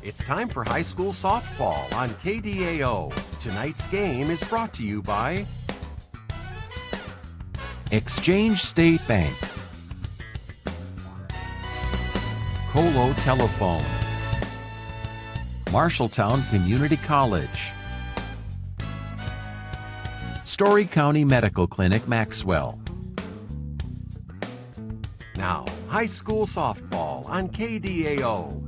It's time for high school softball on KDAO. Tonight's game is brought to you by Exchange State Bank, Colo Telephone, Marshalltown Community College, Story County Medical Clinic, Maxwell. Now, high school softball on KDAO.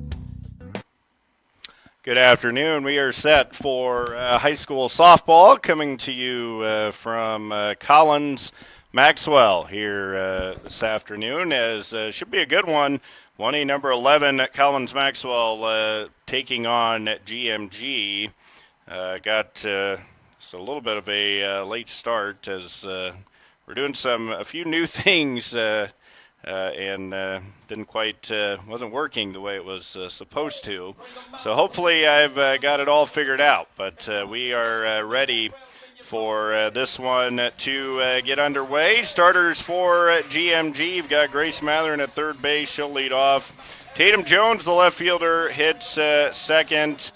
Good afternoon. We are set for high school softball coming to you from Collins Maxwell here this afternoon, as should be a good one. 1A number 11 at Collins Maxwell taking on GMG. Got just a little bit of a late start as we're doing a few new things and wasn't working the way it was supposed to. So hopefully I've got it all figured out, but we are ready for this one to get underway. Starters for GMG, you've got Grace Matherin at third base. She'll lead off. Tatum Jones, the left fielder, hits second.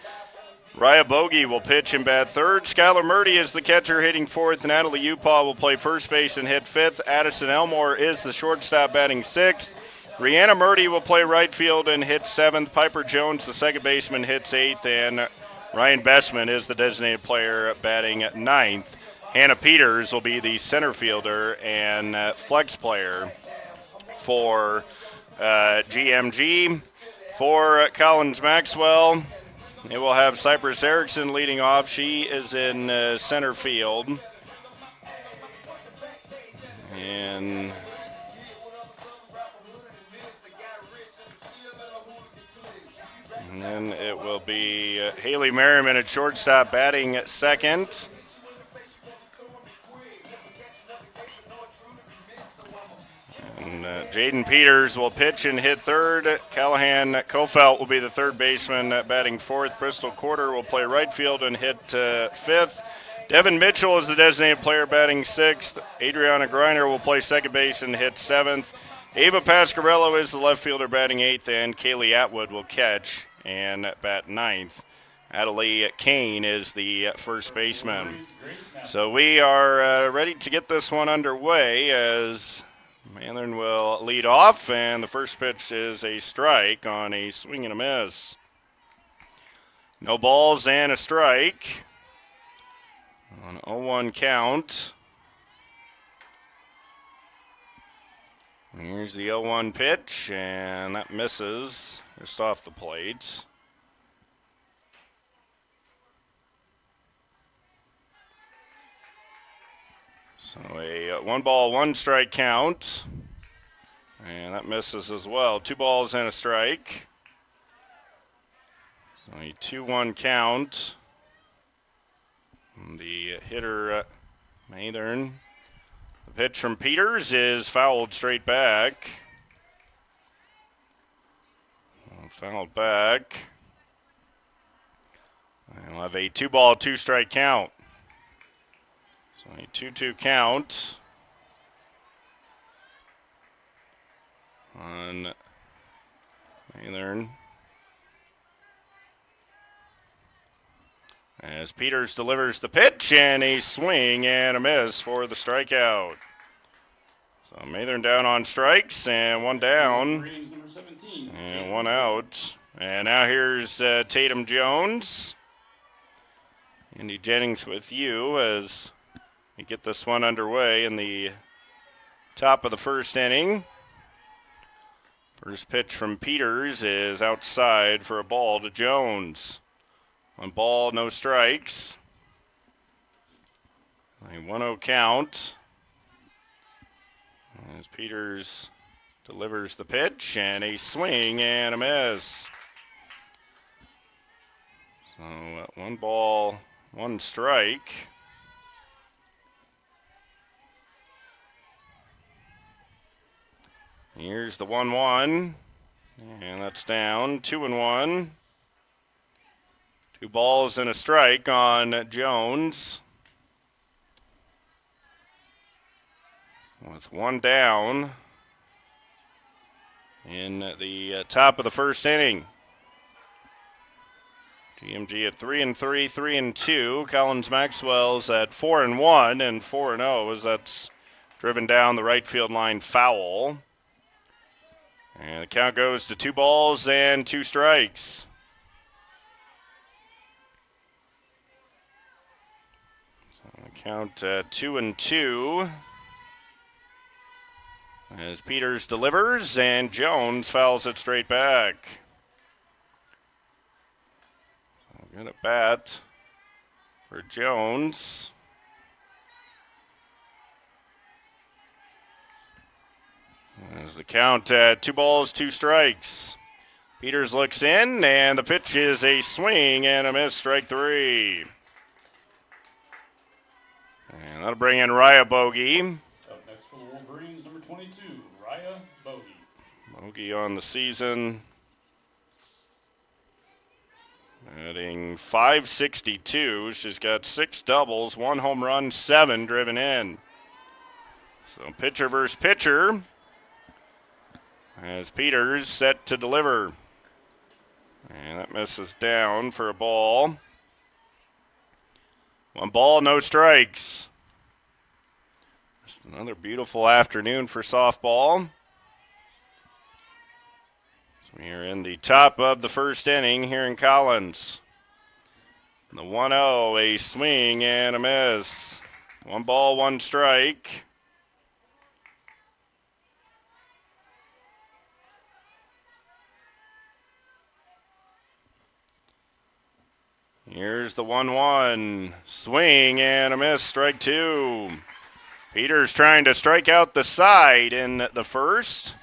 Raya Bogie will pitch and bat third. Skylar Murdy is the catcher hitting fourth. Natalie Upaw will play first base and hit fifth. Addison Elmore is the shortstop batting sixth. Rihanna Murdy will play right field and hit seventh. Piper Jones, the second baseman, hits eighth. And Ryan Bestman is the designated player batting ninth. Hannah Peters will be the center fielder and flex player for GMG. For Collins Maxwell, it will have Cypress Erickson leading off. She is in center field. And then it will be Haley Merriman at shortstop batting at second. And Jaden Peters will pitch and hit third. Callahan Kofelt will be the third baseman batting fourth. Bristol Quarter will play right field and hit fifth. Devin Mitchell is the designated player batting sixth. Adriana Greiner will play second base and hit seventh. Ava Pasquarello is the left fielder batting eighth, and Kaylee Atwood will catch and bat ninth. Adelie Kane is the first baseman. So we are ready to get this one underway as Matherin will lead off, and the first pitch is a strike on a swing and a miss. No balls and a strike. On 0-1 count. Here's the 0-1 pitch, and that misses just off the plate. So a 1-1 strike count, and that misses as well. 2 balls and a strike. So a 2-1 count. And the hitter, Matherin. The pitch from Peters is fouled straight back. Fouled back. And we'll have a 2-ball, 2-strike count. So a 2-2 count on Matherin. As Peters delivers the pitch, and a swing and a miss for the strikeout. So Matherin down on strikes, and one down, and one out. And now here's Tatum Jones. Andy Jennings with you as we get this one underway in the top of the first inning. First pitch from Peters is outside for a ball to Jones. 1 ball, no strikes. A 1-0 count. As Peters delivers the pitch, and a swing and a miss. So 1 ball, 1 strike. Here's the 1-1, and that's down. 2-1. 2 balls and a strike on Jones. With 1 down in the top of the first inning. GMG at 3-3, 3-2. Collins Maxwell's at 4-1 and 4-0 as that's driven down the right field line foul. And the count goes to 2 balls and 2 strikes. So the count 2-2. As Peters delivers and Jones fouls it straight back. So good at bat for Jones. As the count 2 balls, 2 strikes. Peters looks in, and the pitch is a swing and a miss, strike 3. And that'll bring in Raya Bogey. Up next for the Wolverines, number 22, Raya Bogey. Bogey on the season, batting .562. She's got 6 doubles, 1 home run, 7 driven in. So pitcher versus pitcher. As Peters set to deliver. And that misses down for a ball. 1 ball, no strikes. Just another beautiful afternoon for softball. So we are in the top of the first inning here in Collins. The 1-0, a swing and a miss. 1 ball, 1 strike. Here's the 1-1. Swing and a miss, strike 2. Peters trying to strike out the side in the first.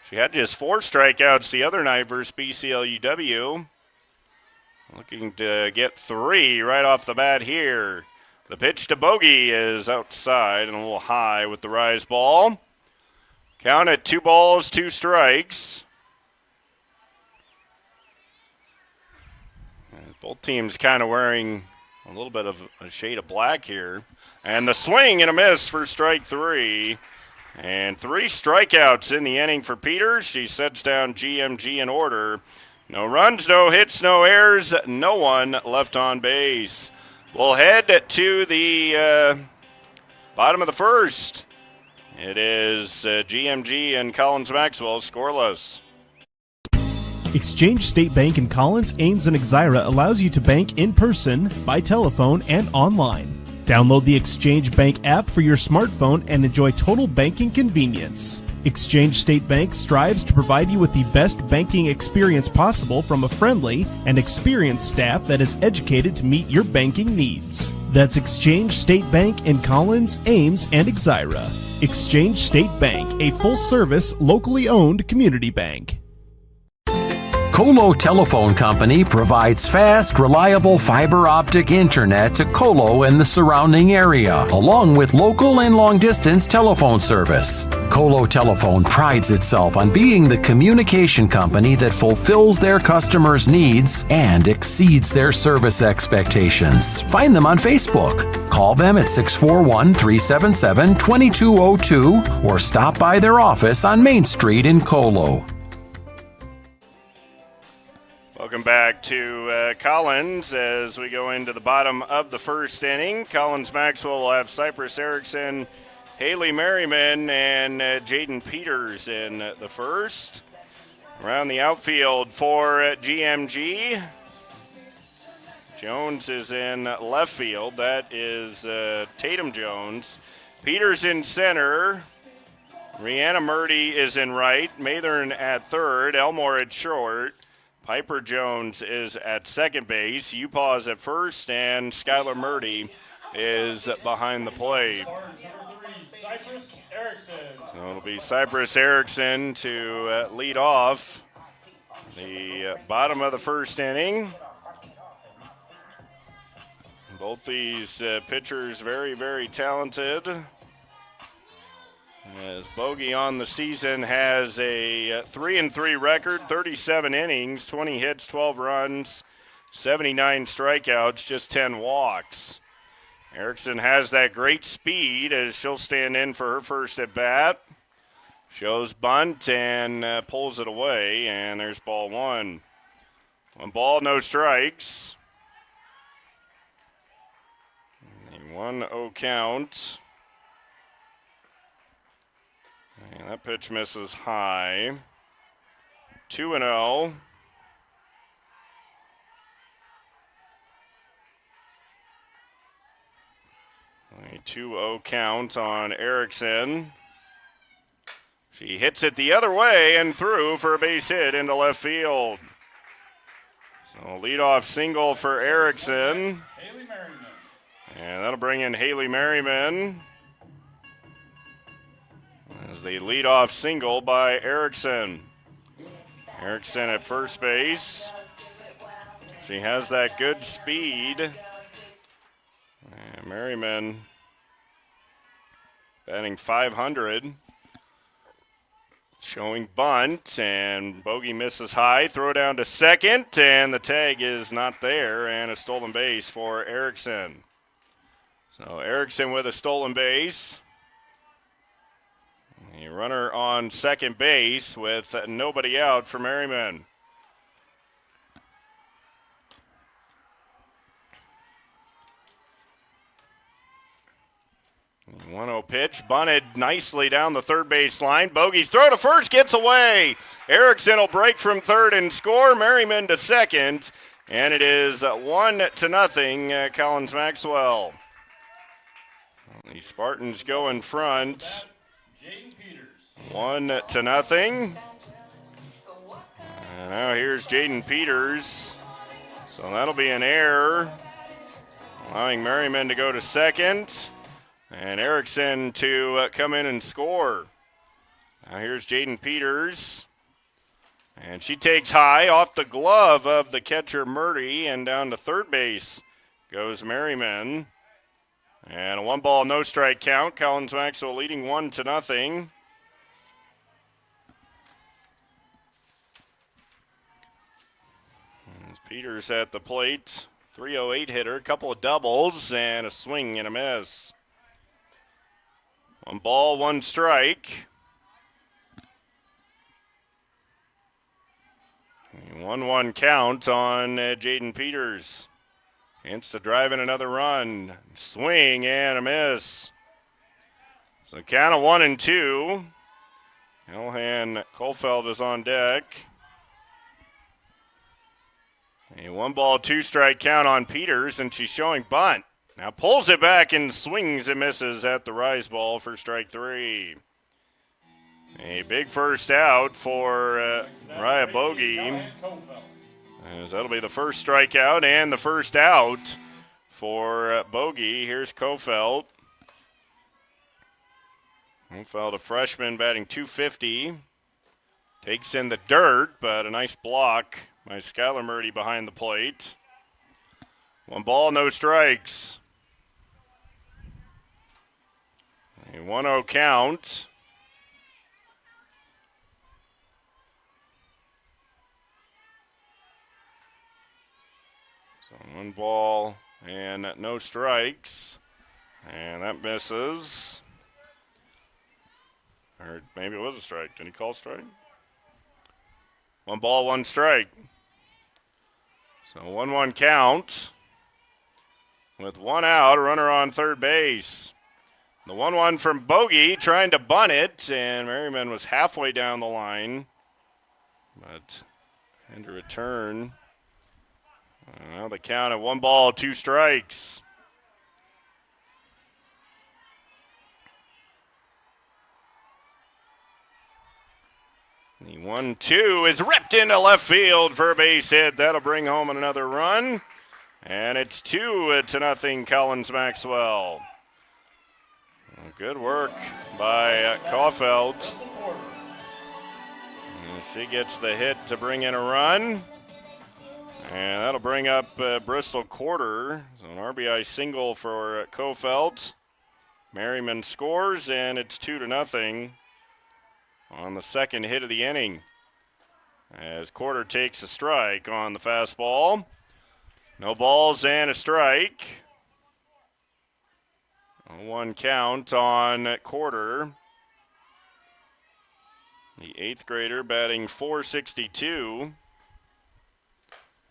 She had just 4 strikeouts the other night versus BCLUW. Looking to get 3 right off the bat here. The pitch to Bogey is outside and a little high with the rise ball. Count at 2 balls, 2 strikes. Both teams kind of wearing a little bit of a shade of black here. And the swing and a miss for strike 3. And 3 strikeouts in the inning for Peters. She sets down GMG in order. No runs, no hits, no errors, no one left on base. We'll head to the bottom of the first. It is GMG and Collins Maxwell scoreless. Exchange State Bank in Collins, Ames, and Exira allows you to bank in person, by telephone, and online. Download the Exchange Bank app for your smartphone and enjoy total banking convenience. Exchange State Bank strives to provide you with the best banking experience possible from a friendly and experienced staff that is educated to meet your banking needs. That's Exchange State Bank in Collins, Ames, and Exira. Exchange State Bank, a full-service, locally owned community bank. Colo Telephone Company provides fast, reliable fiber optic internet to Colo and the surrounding area, along with local and long-distance telephone service. Colo Telephone prides itself on being the communication company that fulfills their customers' needs and exceeds their service expectations. Find them on Facebook. Call them at 641-377-2202 or stop by their office on Main Street in Colo. Welcome back to Collins as we go into the bottom of the first inning. Collins Maxwell will have Cypress Erickson, Haley Merriman, and Jaden Peters in the first. Around the outfield for GMG. Jones is in left field. That is Tatum Jones. Peters in center. Rihanna Murdy is in right. Mathern at third. Elmore at short. Piper Jones is at second base. Upaw is at first, and Skylar Murdy is behind the plate. Cypress Erickson. So it'll be Cypress Erickson to lead off the bottom of the first inning. Both these pitchers very, very talented. As Bogey on the season has a 3-3 record, 37 innings, 20 hits, 12 runs, 79 strikeouts, just 10 walks. Erickson has that great speed as she'll stand in for her first at bat. Shows bunt and pulls it away, and there's ball 1. 1 ball, no strikes. 1-0 count. And that pitch misses high. 2-0. 2-0 count on Erickson. She hits it the other way and through for a base hit into left field. So leadoff single for Erickson. Haley Merriman. And that'll bring in Haley Merriman as the leadoff single by Erickson. Erickson at first base. She has that good speed. And Merriman batting .500. Showing bunt, and bogey misses high. Throw down to second, and the tag is not there, and a stolen base for Erickson. So Erickson with a stolen base. A runner on second base with nobody out for Merriman. 1-0 pitch, bunted nicely down the third base line. Bogey's throw to first, gets away. Erickson will break from third and score. Merriman to second, and it is 1-0, Collins Maxwell. The Spartans go in front. 1-0. And now here's Jaden Peters. So that'll be an error, allowing Merriman to go to second. And Erickson to come in and score. Now here's Jaden Peters. And she takes high off the glove of the catcher Murray, and down to third base goes Merriman. And a 1-ball, no-strike count. Collins Maxwell leading 1-0. As Peters at the plate. 308 hitter, a couple of doubles, and a swing and a miss. 1-ball, 1 strike. 1-1 count on Jaden Peters. Chance to drive in another run. Swing and a miss. So count of 1-2. Elhan Colfeld is on deck. A 1-ball, 2-strike count on Peters, and she's showing bunt. Now pulls it back and swings and misses at the rise ball for strike 3. A big first out for Raya Bogey. As that'll be the first strikeout and the first out for Bogey. Here's Kofeld. Kofeld, a freshman, batting .250. Takes in the dirt, but a nice block by Skylar Murdy behind the plate. 1-ball, no strikes. A 1-0 count. So 1 ball and no strikes. And that misses. Or maybe it was a strike. Did he call strike? 1 ball, 1 strike. So 1-1 count. With 1 out, a runner on third base. The 1-1 from Bogey, trying to bunt it, and Merriman was halfway down the line, but had to return. Now the count of 1 ball, 2 strikes. The 1-2 is ripped into left field for a base hit. That'll bring home another run, and it's 2-0 Collins Maxwell. Good work by Caulfield. And she gets the hit to bring in a run. And that'll bring up Bristol Quarter. So an RBI single for Caulfield. Merriman scores, and it's 2-0 on the second hit of the inning. As Quarter takes a strike on the fastball. No balls and a strike. 1 count on Quarter. The 8th grader batting .462.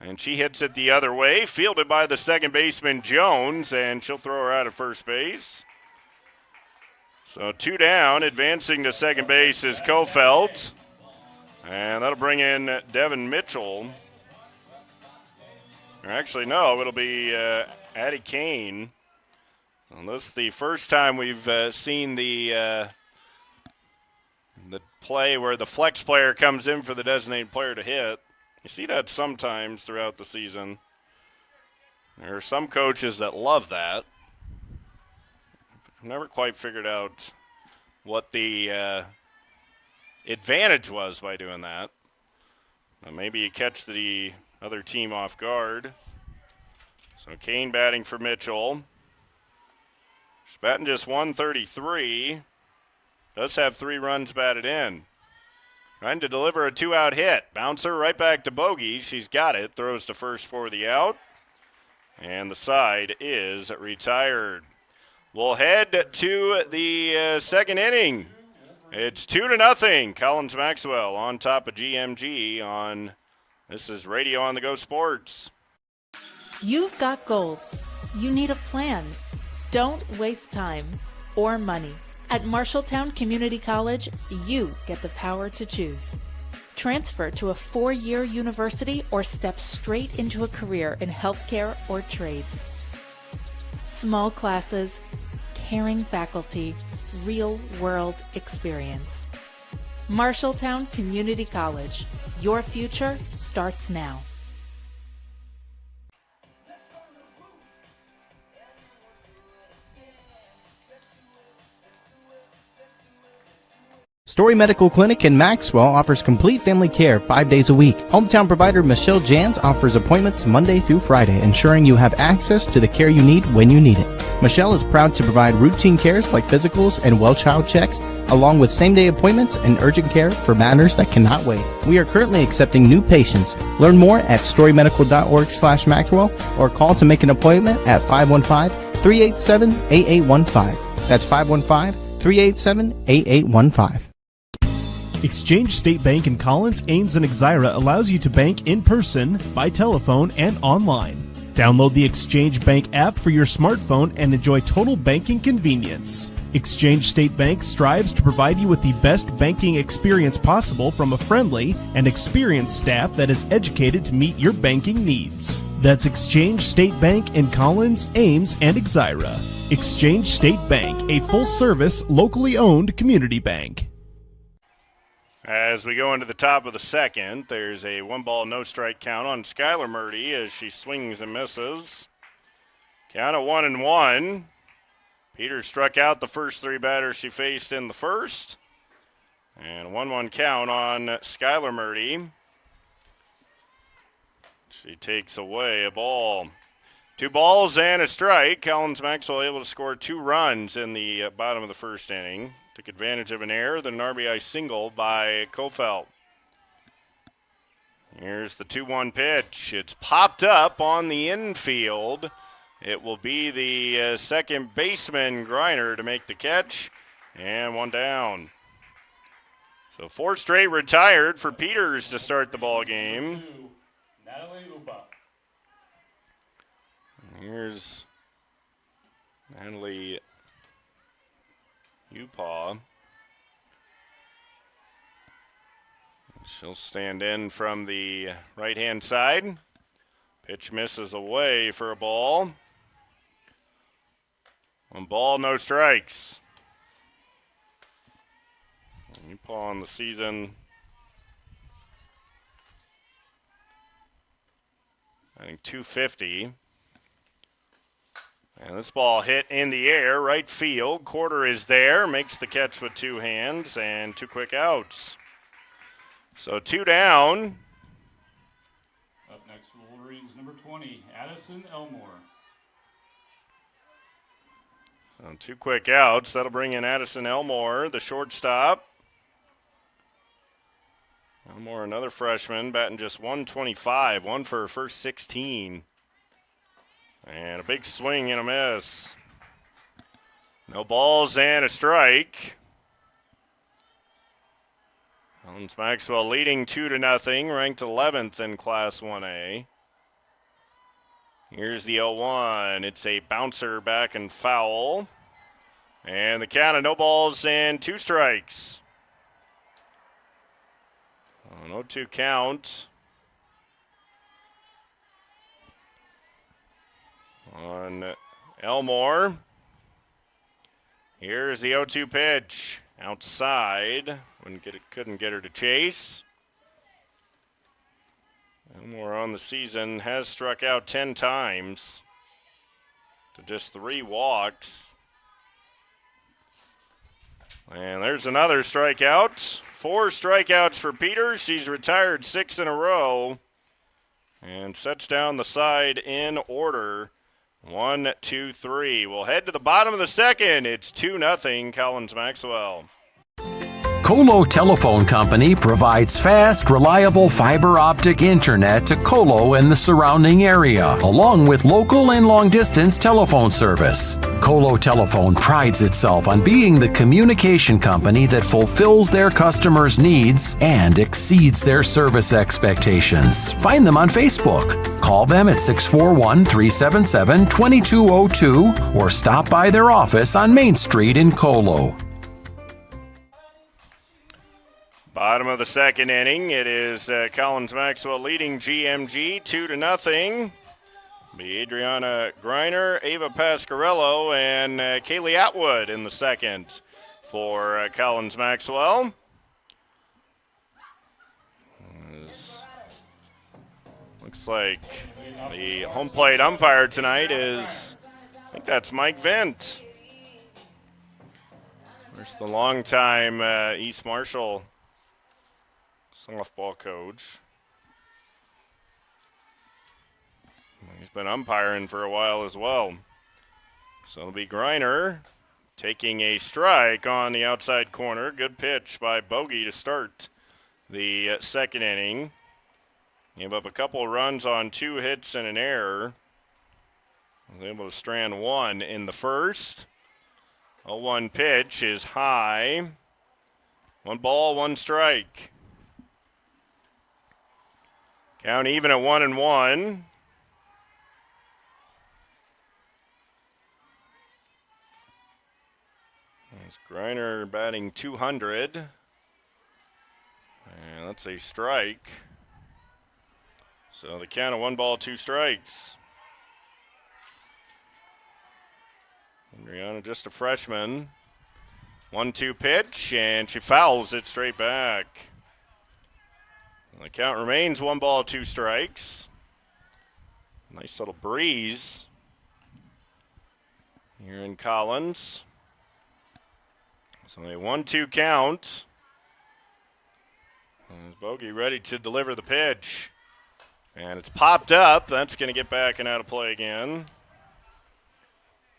And she hits it the other way, fielded by the second baseman Jones, and she'll throw her out at first base. So 2 down, advancing to second base is Kofelt. And that'll bring in Devin Mitchell. Or actually, no, it'll be Addie Kane. And this is the first time we've seen the play where the flex player comes in for the designated player to hit. You see that sometimes throughout the season. There are some coaches that love that. I've never quite figured out what the advantage was by doing that. Maybe you catch the other team off guard. So Kane batting for Mitchell. She's batting just 133. Does have 3 runs batted in. Trying to deliver a 2-out hit. Bouncer right back to Bogey. She's got it. Throws to first for the out. And the side is retired. We'll head to the second inning. It's 2-0. Collins Maxwell on top of GMG on, this is Radio on the Go Sports. You've got goals. You need a plan. Don't waste time or money. At Marshalltown Community College, you get the power to choose. Transfer to a 4-year university or step straight into a career in healthcare or trades. Small classes, caring faculty, real-world experience. Marshalltown Community College. Your future starts now. Story Medical Clinic in Maxwell offers complete family care 5 days a week. Hometown provider Michelle Jans offers appointments Monday through Friday, ensuring you have access to the care you need when you need it. Michelle is proud to provide routine cares like physicals and well child checks, along with same-day appointments and urgent care for matters that cannot wait. We are currently accepting new patients. Learn more at storymedical.org/Maxwell or call to make an appointment at 515-387-8815. That's 515-387-8815. Exchange State Bank in Collins, Ames, and Exira allows you to bank in person, by telephone, and online. Download the Exchange Bank app for your smartphone and enjoy total banking convenience. Exchange State Bank strives to provide you with the best banking experience possible from a friendly and experienced staff that is educated to meet your banking needs. That's Exchange State Bank in Collins, Ames, and Exira. Exchange State Bank, a full-service, locally owned community bank. As we go into the top of the second, there's a 1-ball, no-strike count on Skylar Murdy as she swings and misses. Count of 1-1. Peters struck out the first 3 batters she faced in the first. And a 1-1 count on Skylar Murdy. She takes away a ball. 2 balls and a strike. Collins Maxwell able to score 2 runs in the bottom of the first inning. Took advantage of an error, then an RBI single by Kofelt. Here's the 2-1 pitch. It's popped up on the infield. It will be the second baseman, Griner, to make the catch, and 1 down. So 4 straight retired for Peters to start the ball game. Natalie Upa. Here's Natalie Upaw. She'll stand in from the right-hand side. Pitch misses away for a ball. 1 ball, no strikes. Upaw on the season. I think 250. And this ball hit in the air, right field. Quarter is there, makes the catch with 2 hands, and 2 quick outs. So 2 down. Up next for Wolverines, number 20, Addison Elmore. So 2 quick outs. That'll bring in Addison Elmore, the shortstop. Elmore, another freshman, batting just 125, 1 for her first 16. And a big swing and a miss. No balls and a strike. Collins Maxwell leading 2-0, ranked 11th in Class 1A. Here's the 0-1. It's a bouncer back and foul. And the count of no balls and 2 strikes. An 0-2 count on Elmore. Here's the 0-2 pitch. Outside. Couldn't get her to chase. Elmore on the season has struck out 10 times to just 3 walks. And there's another strikeout. 4 strikeouts for Peters. She's retired 6 in a row and sets down the side in order. 1, 2, 3. We'll head to the bottom of the second. It's 2-0 Collins Maxwell. Colo Telephone Company provides fast, reliable fiber optic internet to Colo and the surrounding area, along with local and long-distance telephone service. Colo Telephone prides itself on being the communication company that fulfills their customers' needs and exceeds their service expectations. Find them on Facebook. Call them at 641-377-2202 or stop by their office on Main Street in Colo. Bottom of the second inning, it is Collins Maxwell leading GMG 2-0. Be Adriana Greiner, Ava Pasquarello, and Kaylee Atwood in the second for Collins Maxwell. Looks like the home plate umpire tonight is, I think that's Mike Vint. There's the longtime East Marshall softball coach. He's been umpiring for a while as well. So it'll be Greiner taking a strike on the outside corner. Good pitch by Bogey to start the second inning. Gave up a couple runs on 2 hits and an error. Was able to strand 1 in the first. 0-1 pitch is high. 1 ball, 1 strike. Count even at 1-1. There's Greiner batting .200. And that's a strike. So the count of 1 ball, 2 strikes. Adriana just a freshman. 1-2 pitch, and she fouls it straight back. The count remains 1 ball, 2 strikes. Nice little breeze here in Collins. So a 1-2 count. And Bogey ready to deliver the pitch. And it's popped up. That's going to get back and out of play again.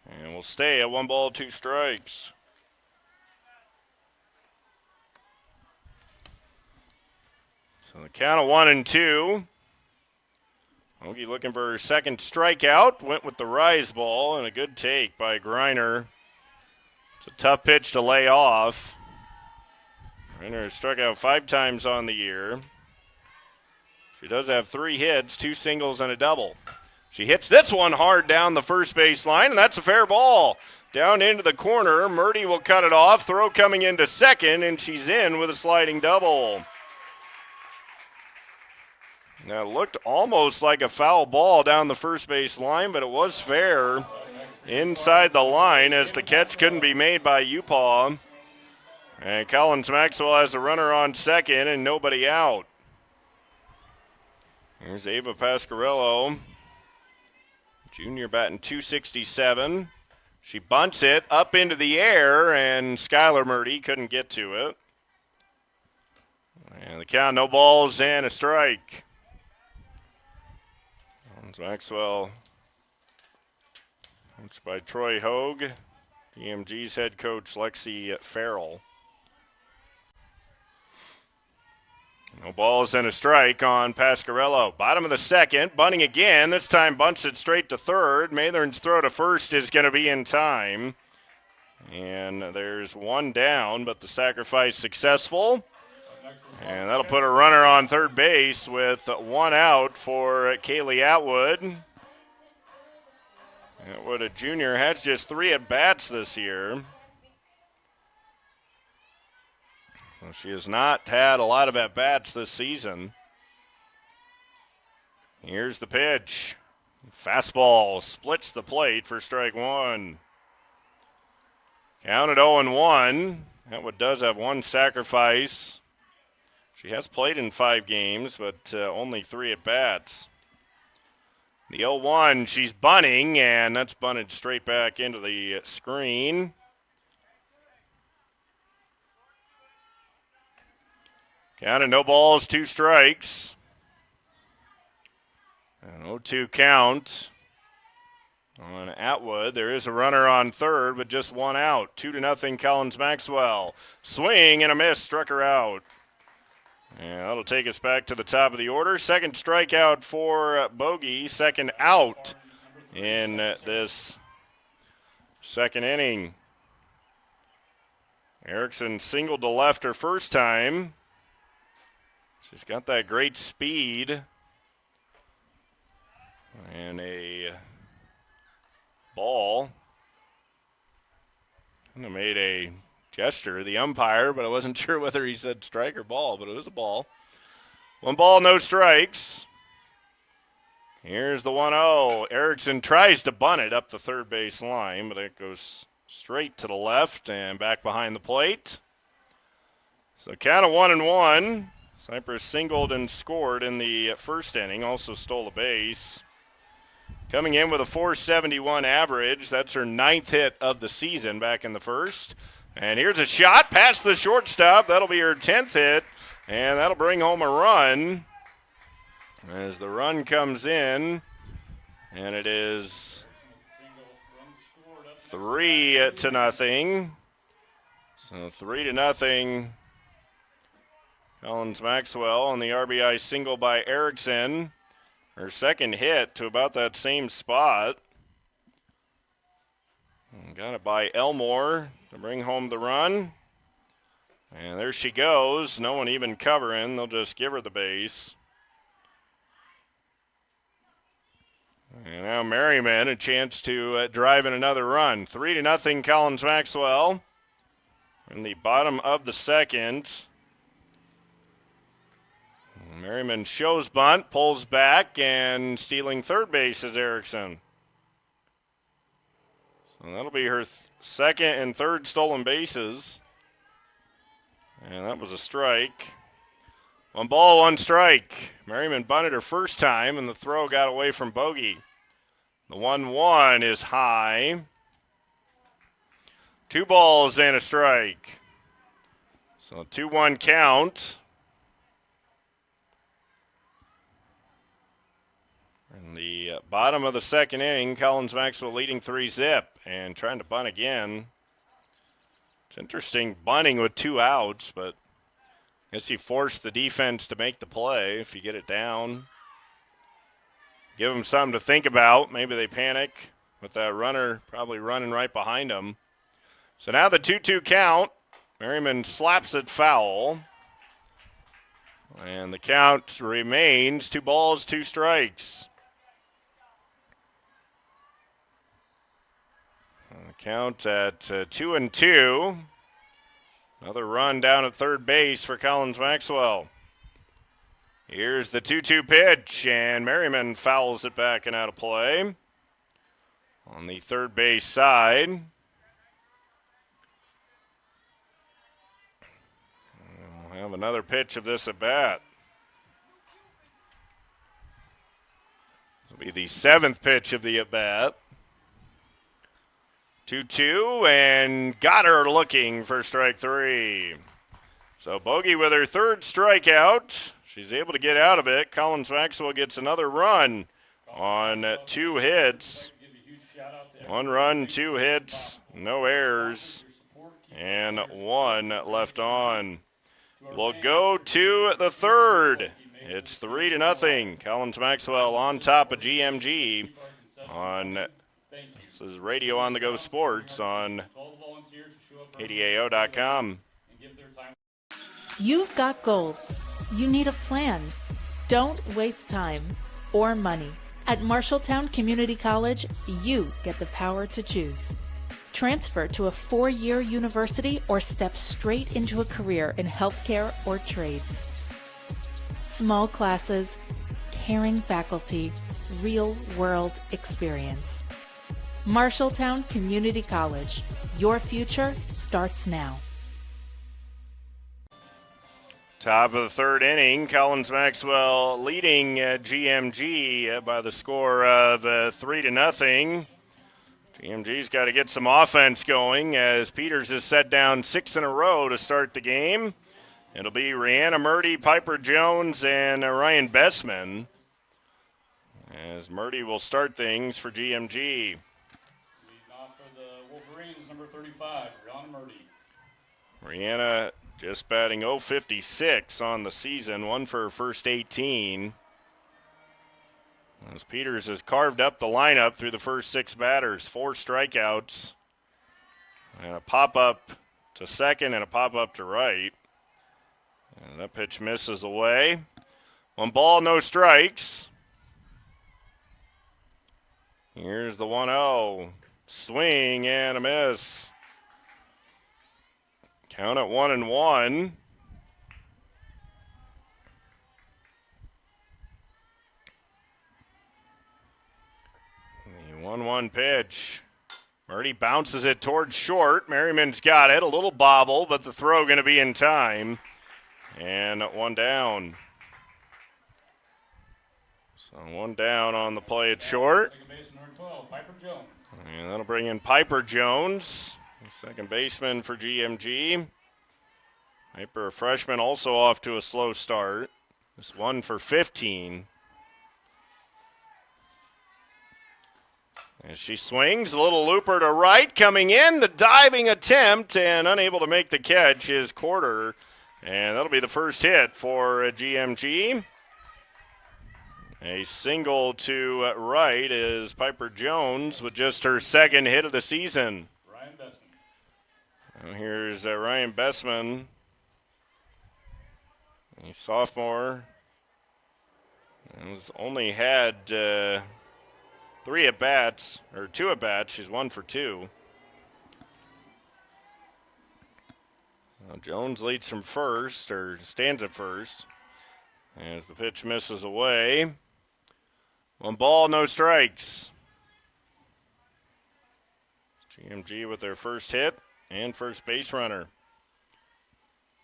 And we'll stay at 1 ball, 2 strikes. So the count of 1-2. Bogey looking for her second strikeout. Went with the rise ball and a good take by Greiner. It's a tough pitch to lay off. Greiner has struck out 5 times on the year. She does have 3 hits, 2 singles and a double. She hits this one hard down the first base line, and that's a fair ball. Down into the corner, Murdy will cut it off. Throw coming into second, and she's in with a sliding double. Now, it looked almost like a foul ball down the first base line, but it was fair inside the line as the catch couldn't be made by Upaw. And Collins Maxwell has a runner on second and nobody out. Here's Ava Pasquarello, junior batting .267. She bunts it up into the air, and Skylar Murdy couldn't get to it. And the count, no balls and a strike. Maxwell, coached by Troy Hogue, DMG's head coach Lexi Farrell. No balls and a strike on Pasquarello. Bottom of the second, bunting again. This time bunts it straight to third. Mathern's throw to first is going to be in time. And there's 1 down, but the sacrifice successful. And that'll put a runner on third base with 1 out for Kaylee Atwood. Atwood, a junior, has just 3 at-bats this year. Well, she has not had a lot of at-bats this season. Here's the pitch. Fastball splits the plate for strike 1. Counted 0-1. Atwood does have 1 sacrifice. She has played in 5 games, but only 3 at-bats. The 0-1, she's bunting, and that's bunted straight back into the screen. Counted no balls, 2 strikes. An 0-2 count on Atwood. There is a runner on third with just 1 out. 2-0 Collins Maxwell. Swing and a miss, struck her out. And that'll take us back to the top of the order. Second strikeout for Bogey. Second out in this second inning. Erickson singled to left her first time. She's got that great speed. And a ball. Kind of made a gesture, the umpire, but I wasn't sure whether he said strike or ball, but it was a ball. 1 ball, no strikes. Here's the 1-0. Erickson tries to bunt it up the third base line, but it goes straight to the left and back behind the plate. So count of 1-1. Cypress singled and scored in the first inning, also stole a base. Coming in with a .471 average. That's her 9th hit of the season back in the first. And here's a shot past the shortstop. That'll be her 10th hit, and that'll bring home a run. As the run comes in, and it is 3-0. So 3-0. Collins Maxwell on the RBI single by Erickson. Her second hit to about that same spot. Got it by Elmore to bring home the run. And there she goes. No one even covering. They'll just give her the base. And now Merriman a chance to drive in another run. 3-0 Collins Maxwell. In the bottom of the second. Merriman shows bunt, pulls back, and stealing third base is Erickson. So that'll be her second and third stolen bases. And that was a strike. 1 ball, 1 strike. Merriman bunted her first time, and the throw got away from Bogey. The 1-1 is high. 2 balls and a strike. So 2-1 count. In the bottom of the second inning, Collins Maxwell leading 3-0 and trying to bunt again. It's interesting bunting with 2 outs, but I guess you force the defense to make the play if you get it down. Give them something to think about. Maybe they panic with that runner probably running right behind them. So now the 2-2 count. Merriman slaps it foul. And the count remains 2 balls, 2 strikes. Count at 2-2. Another run down at third base for Collins Maxwell. Here's the 2-2 pitch, and Merriman fouls it back and out of play. On the third base side. We'll have another pitch of this at bat. This will be the 7th pitch of the at bat. 2-2, and got her looking for strike 3. So Bogey with her 3rd strikeout. She's able to get out of it. Collins Maxwell gets another run on 2 hits. 1 run, 2 hits, no errors, and 1 left on. We'll go to the 3rd. It's 3-0. Collins Maxwell on top of GMG on This is Radio on the Go Sports on KDAO.com. You've got goals. You need a plan. Don't waste time or money. At Marshalltown Community College, you get the power to choose. Transfer to a 4-year university or step straight into a career in healthcare or trades. Small classes, caring faculty, real-world experience. Marshalltown Community College. Your future starts now. Top of the third inning, Collins Maxwell leading GMG by the score of 3-0. GMG's got to get some offense going as Peters has set down 6 in a row to start the game. It'll be Rihanna Murdy, Piper Jones, and Ryan Bessman, as Murdy will start things for GMG. Leading off for the Wolverines, number 35, Rihanna Murdy. Rihanna just batting .056 on the season, 1 for her first 18. As Peters has carved up the lineup through the first 6 batters, 4 strikeouts, and a pop-up to second and a pop-up to right. And that pitch misses away. 1 ball, no strikes. Here's the 1-0. Swing and a miss. Count at 1-1. The 1-1 pitch. Murdy bounces it towards short. Merriman's got it. A little bobble, but the throw going to be in time. And 1 down. So 1 down on the play at short. Second baseman, number 12, Piper Jones. And that'll bring in Piper Jones, second baseman for GMG. Piper, a freshman, also off to a slow start. This 1 for 15. As she swings, a little looper to right, coming in, the diving attempt, and unable to make the catch is Quarter. And that'll be the first hit for GMG. A single to right is Piper Jones with just her second hit of the season. Ryan Bessman. Well, here's Ryan Bessman, a sophomore. He's only had 3 at-bats, or 2 at-bats. She's 1 for 2. Jones leads from first, or stands at first, as the pitch misses away. 1 ball, no strikes. GMG with their first hit and first base runner.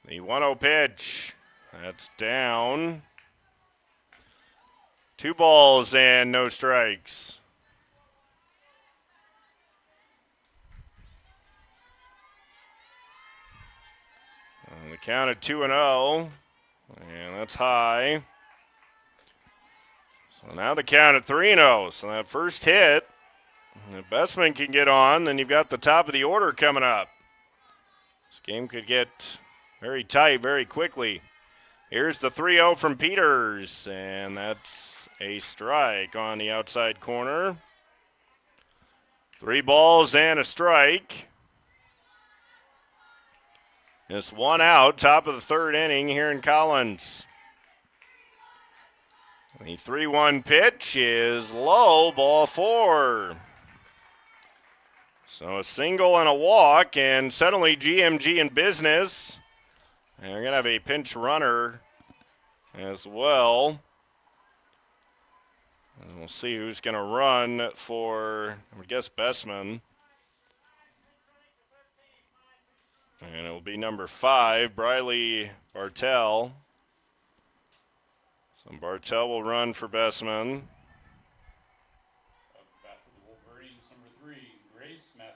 The 1-0 pitch, that's down. 2 balls and no strikes. And the count at 2-0, and that's high. So now the count at 3-0. So that first hit, if Bessman can get on, then you've got the top of the order coming up. This game could get very tight very quickly. Here's the 3-0 from Peters, and that's a strike on the outside corner. 3 balls and a strike. Just 1 out, top of the third inning here in Collins. The 3-1 pitch is low, ball 4. So a single and a walk, and suddenly GMG in business. And we're going to have a pinch runner as well. And we'll see who's going to run for, I guess, Bessman. And it will be number 5, Briley Bartell. So Bartell will run for Bessman. Up bat for the Wolverines, number 3, Grace Matthew.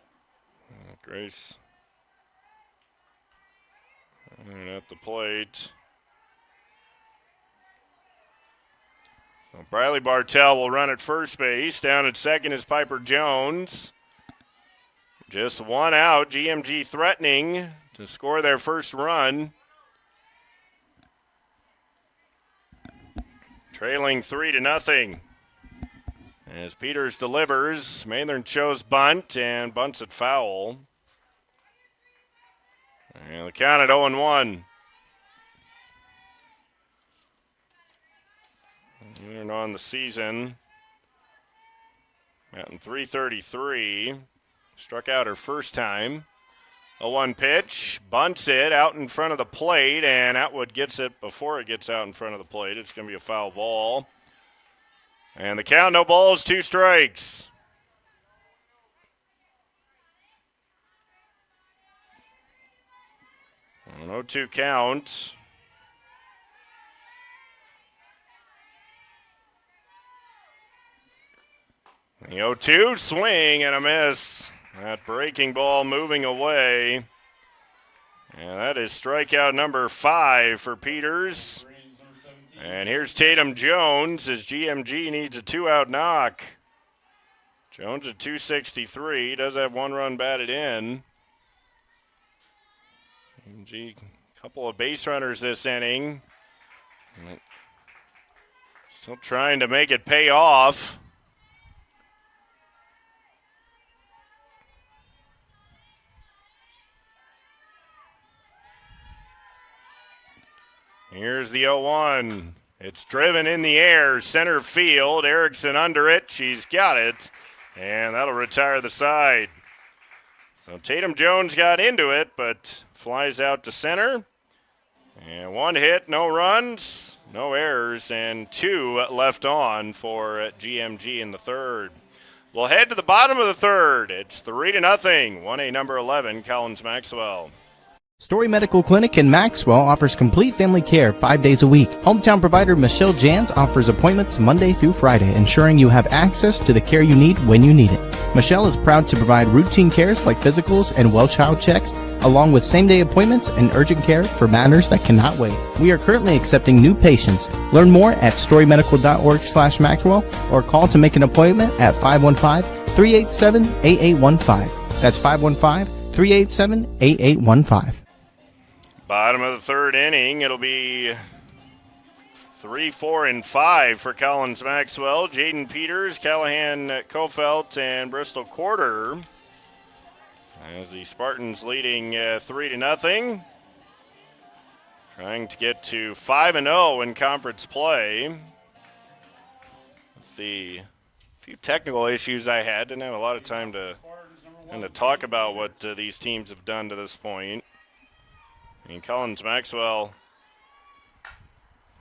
Grace. And at the plate. So Briley Bartell will run at first base. Down at second is Piper Jones. Just 1 out. GMG threatening to score their first run. Trailing 3-0. As Peters delivers, Maynard shows bunt and bunts it foul. And the count at 0-1. Maynard on the season Batting .333. Struck out her first time. A 1 pitch. Bunts it out in front of the plate, and Atwood gets it before it gets out in front of the plate. It's going to be a foul ball. And the count, no balls, 2 strikes. An 0-2 count. The 0-2, swing and a miss. That breaking ball moving away. And that is strikeout number 5 for Peters. And here's Tatum Jones as GMG needs a 2-out knock. Jones at .263, does have 1 run batted in. GMG, couple of base runners this inning. Still trying to make it pay off. Here's the 0-1. It's driven in the air, center field. Erickson under it. She's got it, and that'll retire the side. So Tatum Jones got into it, but flies out to center. And 1 hit, no runs, no errors, and 2 left on for GMG in the third. We'll head to the bottom of the third. It's 3-0. 1A number 11, Collins Maxwell. Story Medical Clinic in Maxwell offers complete family care 5 days a week. Hometown provider Michelle Jans offers appointments Monday through Friday, ensuring you have access to the care you need when you need it. Michelle is proud to provide routine cares like physicals and well child checks, along with same-day appointments and urgent care for matters that cannot wait. We are currently accepting new patients. Learn more at storymedical.org/Maxwell or call to make an appointment at 515-387-8815. That's 515-387-8815. Bottom of the third inning, it'll be 3, 4, and 5 for Collins Maxwell. Jaden Peters, Callahan Kofelt, and Bristol Quarter. As the Spartans leading 3-0. Trying to get to 5-0 in conference play. With the few technical issues I had, didn't have a lot of time to talk about what these teams have done to this point. And Collins Maxwell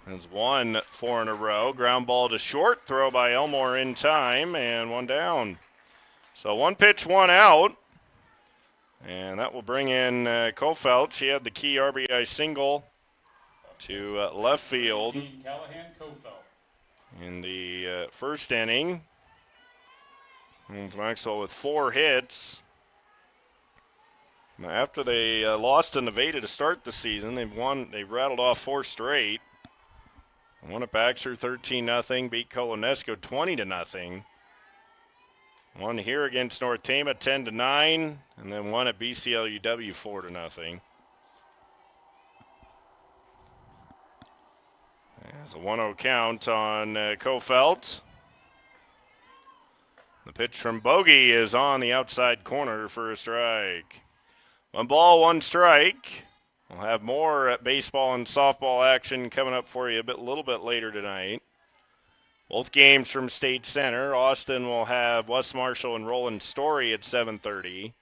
has won 4 in a row. Ground ball to short, throw by Elmore in time, and 1 down. So 1 pitch, 1 out. And that will bring in Kofelt. She had the key RBI single to left field Callahan Kofelt in the first inning. And Maxwell with 4 hits. Now, after they lost in Nevada to start the season, they've rattled off 4 straight. Won at Baxter 13-0, beat Colonesco 20-0. Won here against North Tama 10-9, and then won at BCLUW 4-0. There's a 1-0 count on Kofelt. The pitch from Bogey is on the outside corner for a strike. 1 ball, 1 strike. We'll have more baseball and softball action coming up for you a little bit later tonight. Both games from State Center. Austin will have West Marshall and Roland Story at 7:30.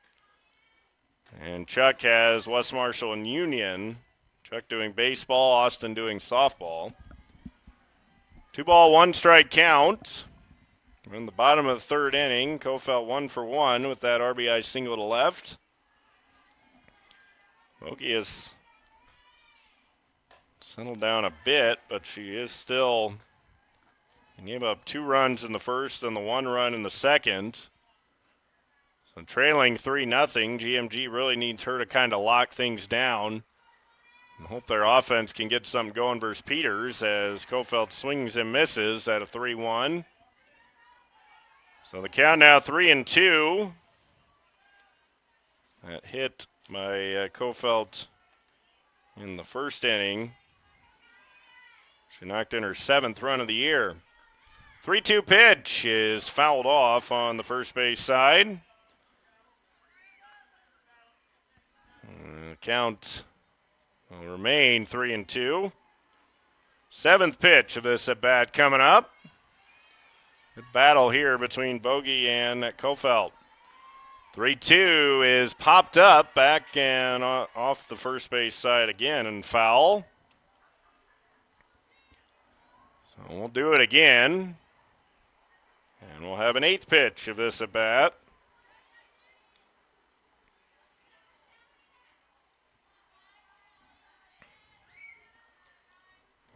And Chuck has West Marshall and Union. Chuck doing baseball, Austin doing softball. 2 ball, 1 strike count. We're in the bottom of the third inning. Kofelt 1 for 1 with that RBI single to left. Bogey has settled down a bit, but she is still. He gave up 2 runs in the first and the 1 run in the second. So trailing 3-0, GMG really needs her to kind of lock things down. And hope their offense can get something going versus Peters as Kofelt swings and misses at a 3-1. So the count now 3-2. That hit by Kofelt in the first inning. She knocked in her 7th run of the year. 3-2 pitch is fouled off on the first base side. The count will remain 3-2. 7th pitch of this at bat coming up. Good battle here between Bogey and Kofelt. 3-2 is popped up back and off the first base side again and foul. So we'll do it again. And we'll have an 8th pitch of this at bat.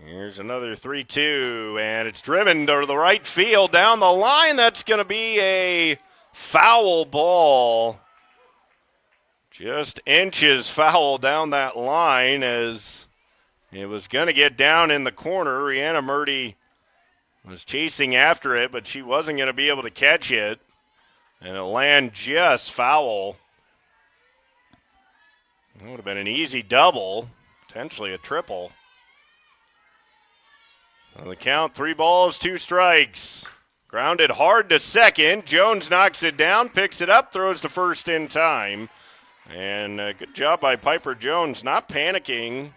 Here's another 3-2, and it's driven to the right field down the line. That's going to be a foul ball. Just inches foul down that line as it was going to get down in the corner. Rihanna Murdy was chasing after it, but she wasn't going to be able to catch it, and it landed just foul. It would have been an easy double, potentially a triple. On the count, 3 balls, 2 strikes. Grounded hard to second. Jones knocks it down, picks it up, throws to first in time. And good job by Piper Jones, not panicking.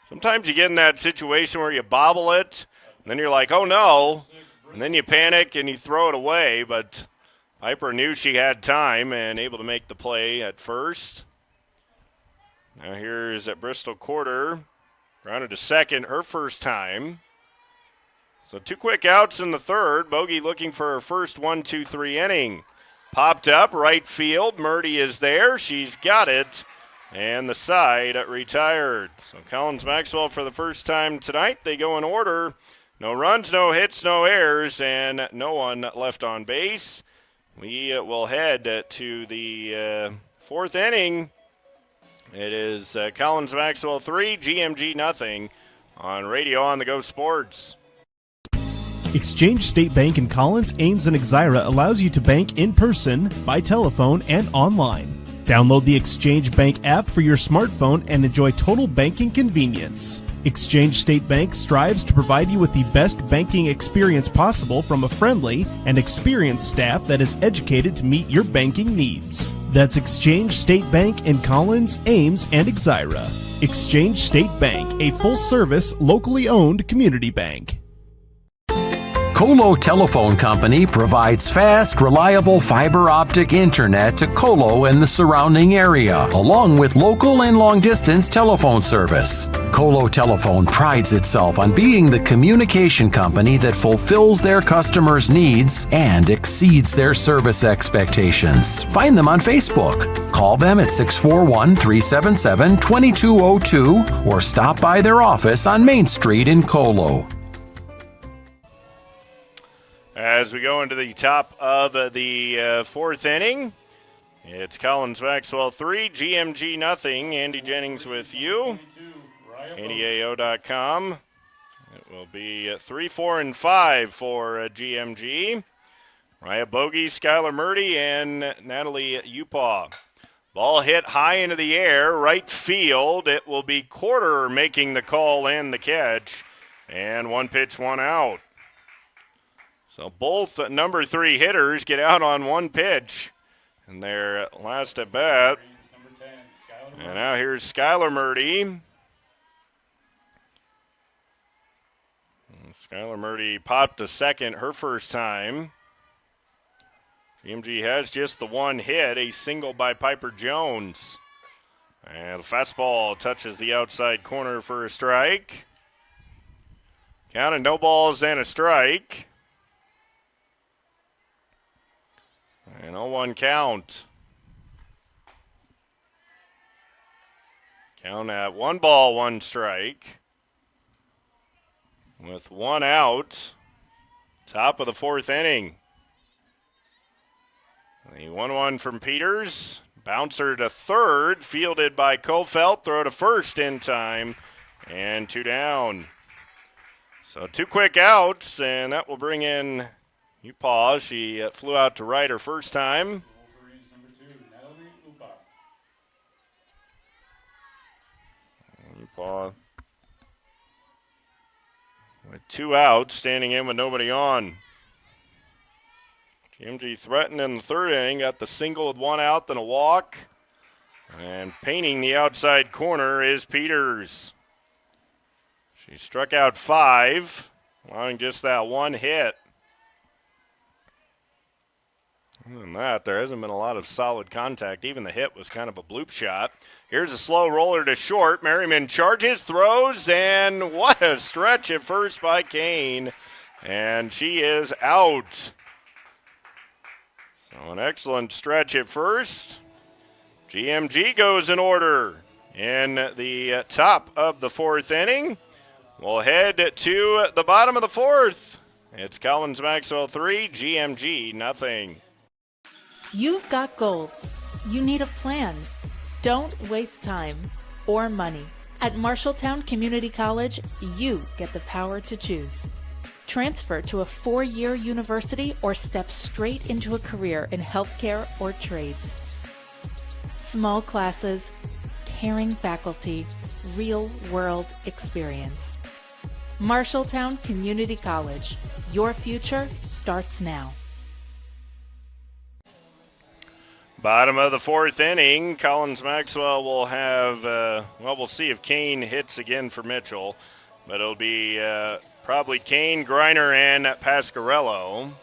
Sometimes you get in that situation where you bobble it, and then you're like, oh no, and then you panic and you throw it away. But Piper knew she had time and able to make the play at first. Now here's at Bristol Quarter. Grounded to second, her first time. So 2 quick outs in the third. Bogey looking for her first 1-2-3 inning. Popped up, right field. Murdy is there. She's got it. And the side retired. So Collins Maxwell for the first time tonight. They go in order. No runs, no hits, no errors, and no one left on base. We will head to the 4th inning. It is Collins Maxwell 3, GMG nothing on Radio on the Go Sports. Exchange State Bank in Collins, Ames, and Exira allows you to bank in person, by telephone, and online. Download the Exchange Bank app for your smartphone and enjoy total banking convenience. Exchange State Bank strives to provide you with the best banking experience possible from a friendly and experienced staff that is educated to meet your banking needs. That's Exchange State Bank in Collins, Ames, and Exira. Exchange State Bank, a full-service, locally owned community bank. Colo Telephone Company provides fast, reliable fiber optic internet to Colo and the surrounding area, along with local and long-distance telephone service. Colo Telephone prides itself on being the communication company that fulfills their customers' needs and exceeds their service expectations. Find them on Facebook. Call them at 641-377-2202 or stop by their office on Main Street in Colo. As we go into the top of the 4th inning, it's Collins Maxwell 3, GMG nothing. Andy Jennings with you. AndAO.com. It will be 3, 4, and 5 for GMG. Raya Bogey, Skylar Murdy, and Natalie Upaw. Ball hit high into the air, right field. It will be Quarter making the call and the catch. And 1 pitch, 1 out. So both number 3 hitters get out on 1 pitch in their last at bat. And now here's Skylar Murdy. Skylar Murdy popped to second her first time. GMG has just the 1 hit, a single by Piper Jones. And the fastball touches the outside corner for a strike. Counted no balls and a strike. And 0-1 count. Count at 1 ball, 1 strike. With 1 out. Top of the 4th inning. The 1-1 from Peters. Bouncer to third. Fielded by Kofelt. Throw to first in time. And 2 down. So 2 quick outs. And that will bring in Upaw. She flew out to right her first time. Upaw with 2 outs, standing in with nobody on. GMG threatened in the 3rd inning, got the single with 1 out, then a walk. And painting the outside corner is Peters. She struck out 5, allowing just that 1 hit. Other than that, there hasn't been a lot of solid contact. Even the hit was kind of a bloop shot. Here's a slow roller to short. Merriman charges, throws, and what a stretch at first by Kane. And she is out. So an excellent stretch at first. GMG goes in order in the top of the fourth inning. We'll head to the bottom of the fourth. It's Collins Maxwell 3, GMG nothing. You've got goals. You need a plan. Don't waste time or money. At Marshalltown Community College, you get the power to choose. Transfer to a 4-year university or step straight into a career in healthcare or trades. Small classes, caring faculty, real-world experience. Marshalltown Community College. Your future starts now. Bottom of the fourth inning, Collins Maxwell will have, we'll see if Kane hits again for Mitchell, but it'll be probably Kane, Griner, and Pasquarello,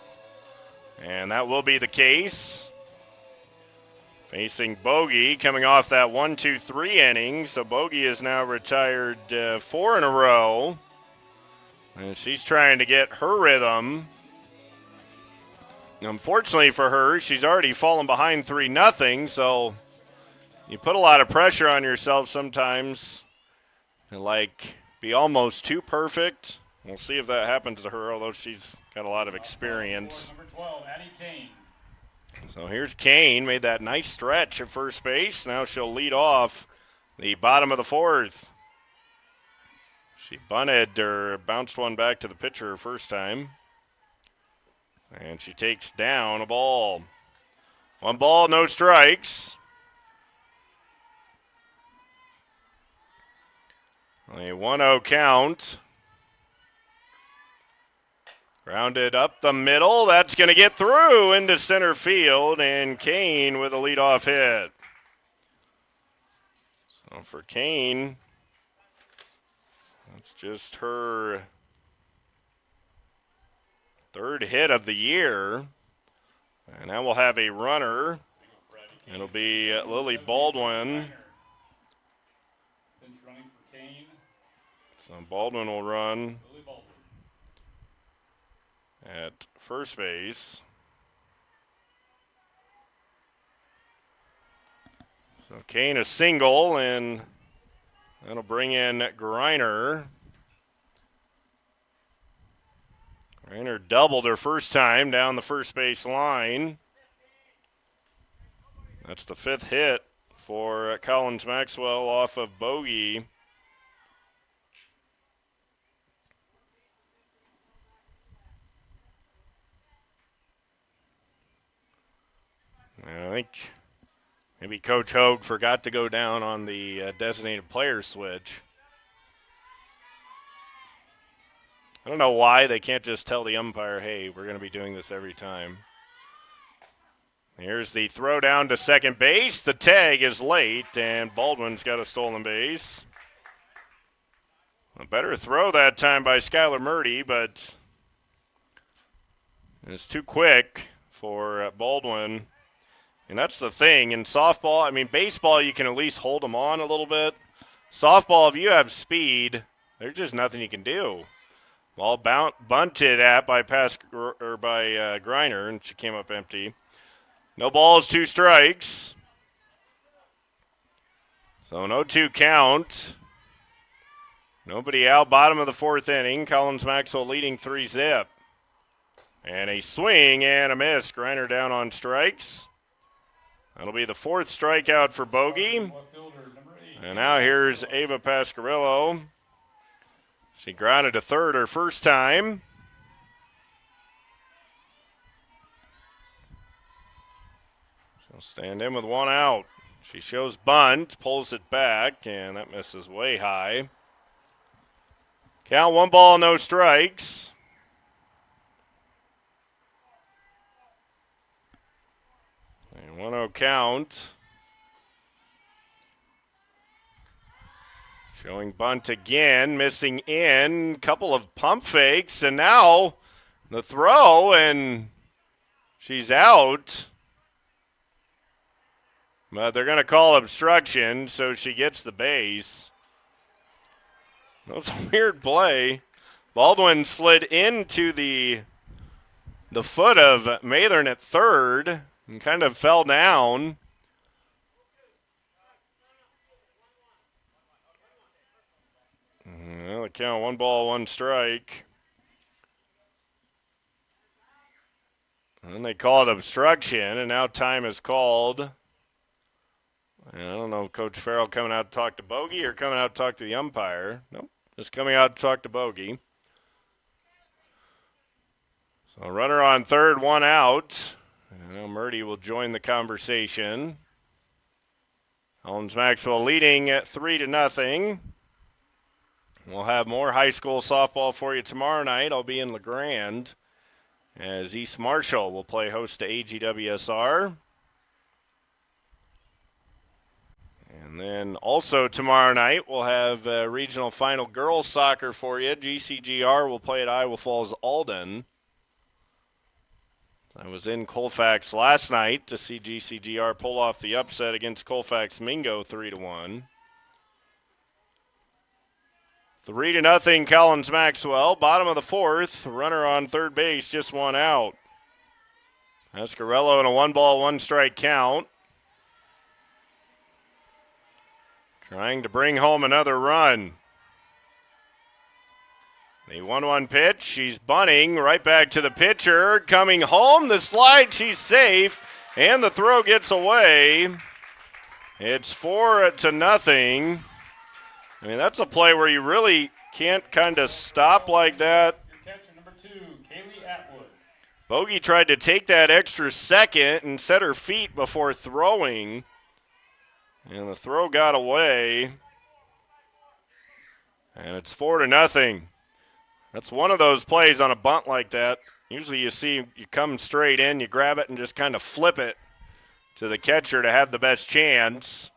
and that will be the case. Facing Bogey, coming off that 1-2-3 inning, so Bogey is now retired 4 in a row, and she's trying to get her rhythm. Unfortunately for her, she's already fallen behind 3-0, so you put a lot of pressure on yourself sometimes and, be almost too perfect. We'll see if that happens to her, although she's got a lot of experience. Number 12, Addie Kane. So here's Kane, made that nice stretch at first base. Now she'll lead off the bottom of the fourth. She bunted or bounced one back to the pitcher her first time. And she takes down a ball. 1 ball, no strikes. A 1-0 count. Grounded up the middle. That's going to get through into center field. And Kane with a leadoff hit. So for Kane, that's just her 3rd hit of the year. And now we'll have a runner. It'll be Lily Baldwin. Pinch running for Kane. So Baldwin will run Lily Baldwin. at first base. So Kane a single, and that'll bring in Griner. Griner doubled her first time down the first base line. That's the 5th hit for Collins Maxwell off of Bogey. I think maybe Coach Hogue forgot to go down on the designated player switch. I don't know why they can't just tell the umpire, hey, we're going to be doing this every time. Here's the throw down to second base. The tag is late, and Baldwin's got a stolen base. A better throw that time by Skylar Murdy, but it's too quick for Baldwin. And that's the thing. In softball, baseball, you can at least hold them on a little bit. Softball, if you have speed, there's just nothing you can do. Ball bunted at by Griner, and she came up empty. No balls, 2 strikes. So no 2 count. Nobody out, bottom of the 4th inning. Collins Maxwell leading 3-0. And a swing and a miss. Griner down on strikes. That'll be the 4th strikeout for Bogey. And now here's Ava Pasquarello. She grounded to third her first time. She'll stand in with 1 out. She shows bunt, pulls it back, and that misses way high. Count 1 ball, no strikes. And 1-0 count. Showing bunt again, missing in, couple of pump fakes, and now the throw, and she's out. But they're going to call obstruction, so she gets the base. That was a weird play. Baldwin slid into the foot of Mathern at third and kind of fell down. Well, the count, 1 ball, 1 strike. And then they called obstruction, and now time is called. And I don't know if Coach Farrell coming out to talk to Bogey or coming out to talk to the umpire. Nope, just coming out to talk to Bogey. So runner on third, 1 out. And now Murdy will join the conversation. Collins-Maxwell leading at 3-0. We'll have more high school softball for you tomorrow night. I'll be in LeGrand as East Marshall will play host to AGWSR. And then also tomorrow night we'll have regional final girls soccer for you. GCGR will play at Iowa Falls Alden. I was in Colfax last night to see GCGR pull off the upset against Colfax Mingo 3-1. 3-0 Collins-Maxwell. Bottom of the fourth. Runner on third base, just 1 out. Ascarello in a 1 ball, 1 strike count. Trying to bring home another run. The 1-1 pitch. She's bunting right back to the pitcher. Coming home. The slide. She's safe. And the throw gets away. It's 4-0. I mean, that's a play where you really can't kind of stop like that. Your catcher, number 2, Kaylee Atwood. Bogey tried to take that extra second and set her feet before throwing. And the throw got away. And it's 4-0. That's one of those plays on a bunt like that. Usually you see you come straight in, you grab it and just kind of flip it to the catcher to have the best chance.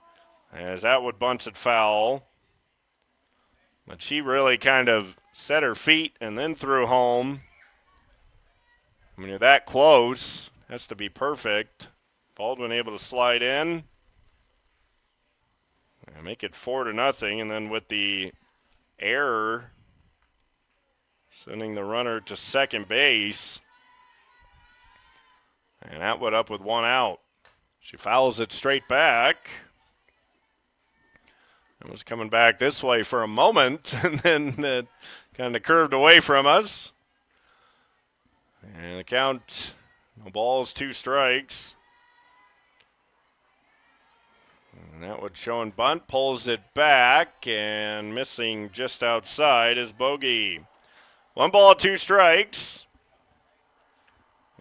As Atwood bunts it foul. But she really kind of set her feet and then threw home. When you're that close, it has to be perfect. Baldwin able to slide in and make it 4-0. And then with the error, sending the runner to second base. And Atwood up with 1 out. She fouls it straight back. It was coming back this way for a moment, and then it kind of curved away from us. And the count, no balls, 2 strikes. And Atwood showing bunt, pulls it back, and missing just outside is Bogey. 1 ball, 2 strikes.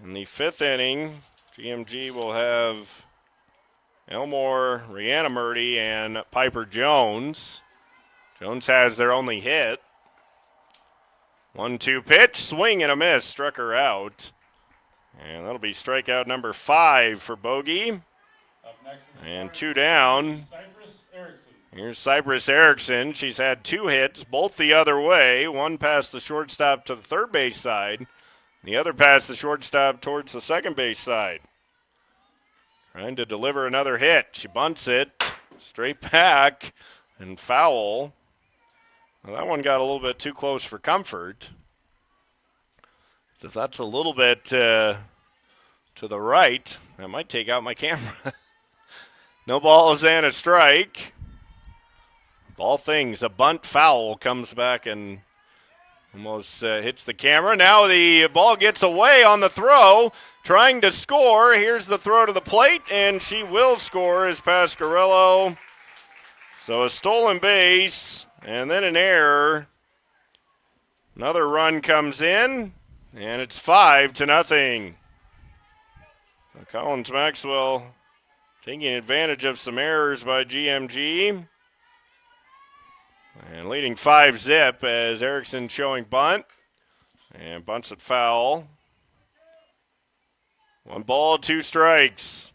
In the 5th inning, GMG will have Elmore, Rihanna Murdy, and Piper Jones. Jones has their only hit. 1-2 pitch, swing and a miss, struck her out. And that'll be strikeout number 5 for Bogey. Up next And 2 down. Cypress Erickson. Here's Cypress Erickson. She's had 2 hits, both the other way. One past the shortstop to the third base side. The other past the shortstop towards the second base side. Trying to deliver another hit. She bunts it straight back and foul. Well, that one got a little bit too close for comfort. So if that's a little bit to the right, I might take out my camera. No balls and a strike. All things, a bunt foul comes back and almost hits the camera. Now the ball gets away on the throw, trying to score. Here's the throw to the plate, and she will score as Pasquarello. So a stolen base, and then an error. Another run comes in, and it's 5-0. So Collins-Maxwell taking advantage of some errors by GMG. And leading 5-0 as Erickson showing bunt. And bunts it foul. 1 ball, 2 strikes.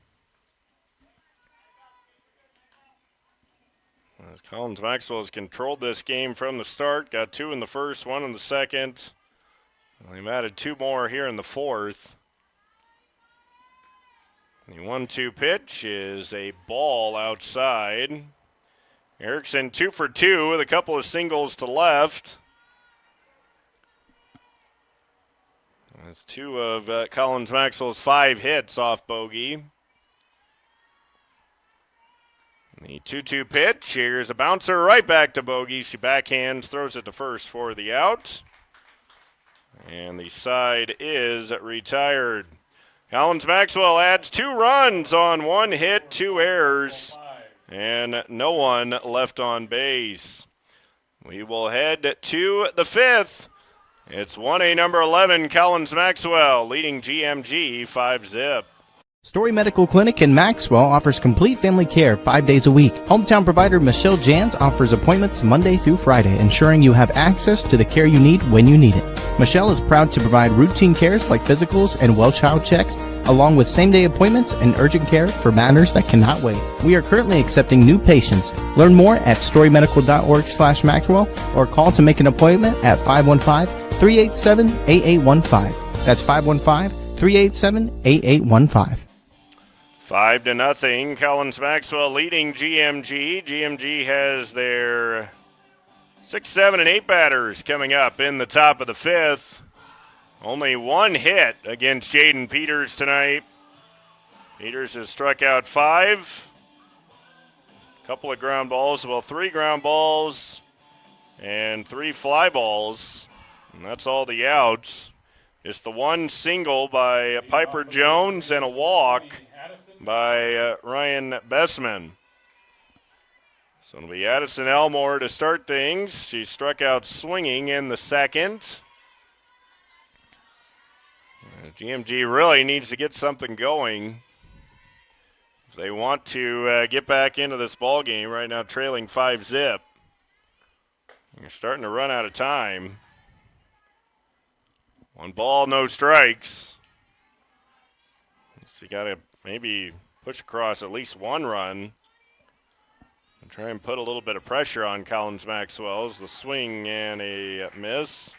As Collins-Maxwell has controlled this game from the start. Got 2 in the first, 1 in the second. And they've added 2 more here in the fourth. The 1-2 pitch is a ball outside. Erickson 2 for 2 with a couple of singles to left. That's 2 of Collins Maxwell's 5 hits off bogey. The 2-2 pitch. Here's a bouncer right back to bogey. She backhands, throws it to first for the out. And the side is retired. Collins Maxwell adds 2 runs on 1 hit, 2 errors, and no one left on base. We will head to the 5th. It's 1A number 11, Collins Maxwell, leading GMG 5-zip. Story Medical Clinic in Maxwell offers complete family care 5 days a week. Hometown provider Michelle Jans offers appointments Monday through Friday, ensuring you have access to the care you need when you need it. Michelle is proud to provide routine cares like physicals and well child checks, along with same-day appointments and urgent care for matters that cannot wait. We are currently accepting new patients. Learn more at storymedical.org/Maxwell or call to make an appointment at 515-387-8815. That's 515-387-8815. 5-0, Collins Maxwell leading GMG. GMG has their 6, 7, and 8 batters coming up in the top of the 5th. Only 1 hit against Jaden Peters tonight. Peters has struck out 5. A couple of ground balls, 3 ground balls and 3 fly balls. And that's all the outs. Just the 1 single by Piper Jones and a walk by Ryan Bessman. So it'll be Addison Elmore to start things. She struck out swinging in the 2nd. GMG really needs to get something going if they want to get back into this ball game. Right now trailing 5-zip. You're starting to run out of time. 1 ball, no strikes. So you got to maybe push across at least 1 run and try and put a little bit of pressure on Collins Maxwell's. The swing and a miss.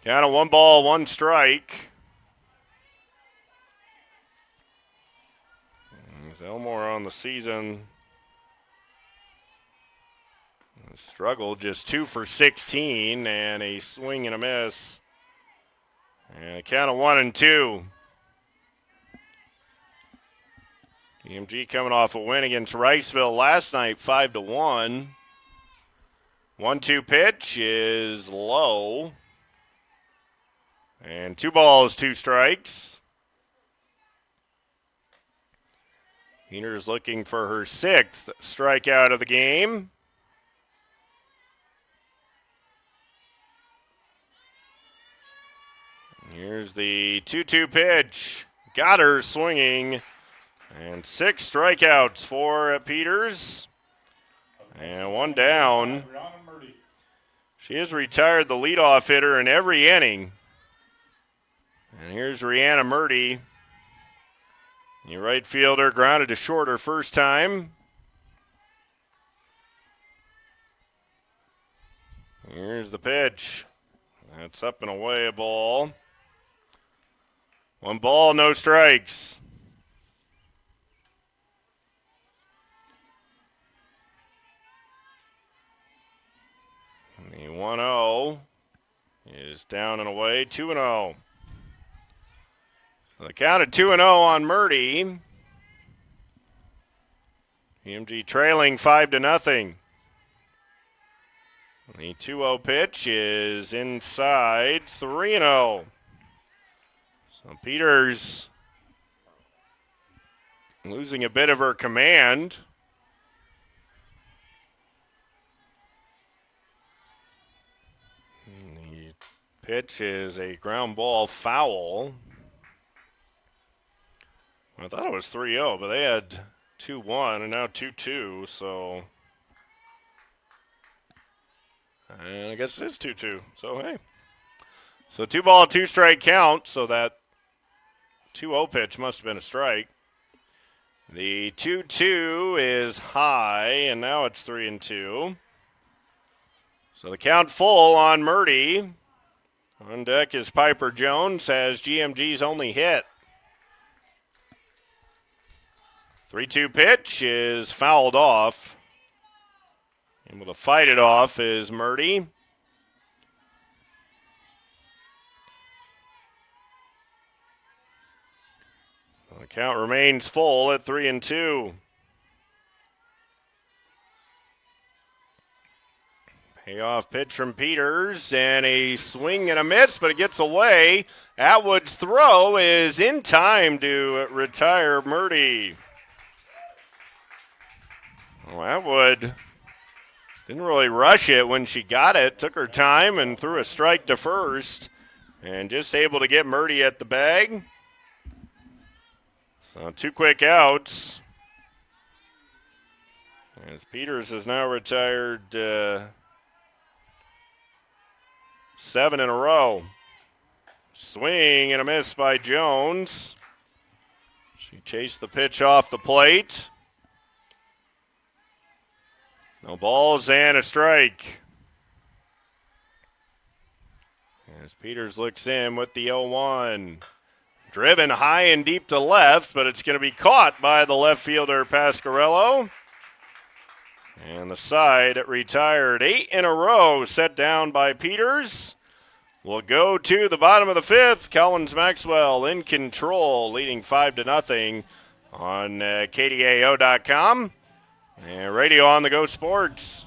Count of 1 ball, 1 strike. As Elmore on the season struggled, just 2 for 16 and a swing and a miss. And a count of 1-2. GMG coming off a win against Riceville last night, 5-1. 1-2 pitch is low. And 2 balls, 2 strikes. Peters looking for her 6th strikeout of the game. Here's the 2-2 pitch. Got her swinging. And 6 strikeouts for Peters. And 1 down. She has retired the leadoff hitter in every inning. And here's Rihanna Murdy. The right fielder grounded to short her first time. Here's the pitch. That's up and away, a ball. 1 ball, no strikes. And the 1-0 is down and away, 2-0. So the count of 2-0 on Murdy. GMG trailing 5-0. The 2-0 pitch is inside, 3-0. So Peters losing a bit of her command. The pitch is a ground ball foul. I thought it was 3-0, but they had 2-1 and now 2-2, so. And I guess it is 2-2, so hey. So 2 ball, 2 strike count, so that 2-0 pitch must have been a strike. The 2-2 is high, and now it's 3-2. So the count full on Murdy. On deck is Piper Jones, has GMG's only hit. 3-2 pitch is fouled off. Able to fight it off is Murdy. The count remains full at 3-2. Payoff pitch from Peters, and a swing and a miss, but it gets away. Atwood's throw is in time to retire Murdy. Well, Atwood didn't really rush it when she got it. Took her time and threw a strike to first, and just able to get Murdy at the bag. So 2 quick outs. As Peters has now retired 7 in a row. Swing and a miss by Jones. She chased the pitch off the plate. No balls and a strike. As Peters looks in with the 0-1. Driven high and deep to left, but it's going to be caught by the left fielder Pasquarello. And the side retired 8 in a row, set down by Peters. We'll go to the bottom of the 5th. Collins Maxwell in control, leading 5-0 on KDAO.com and Radio on the Go Sports.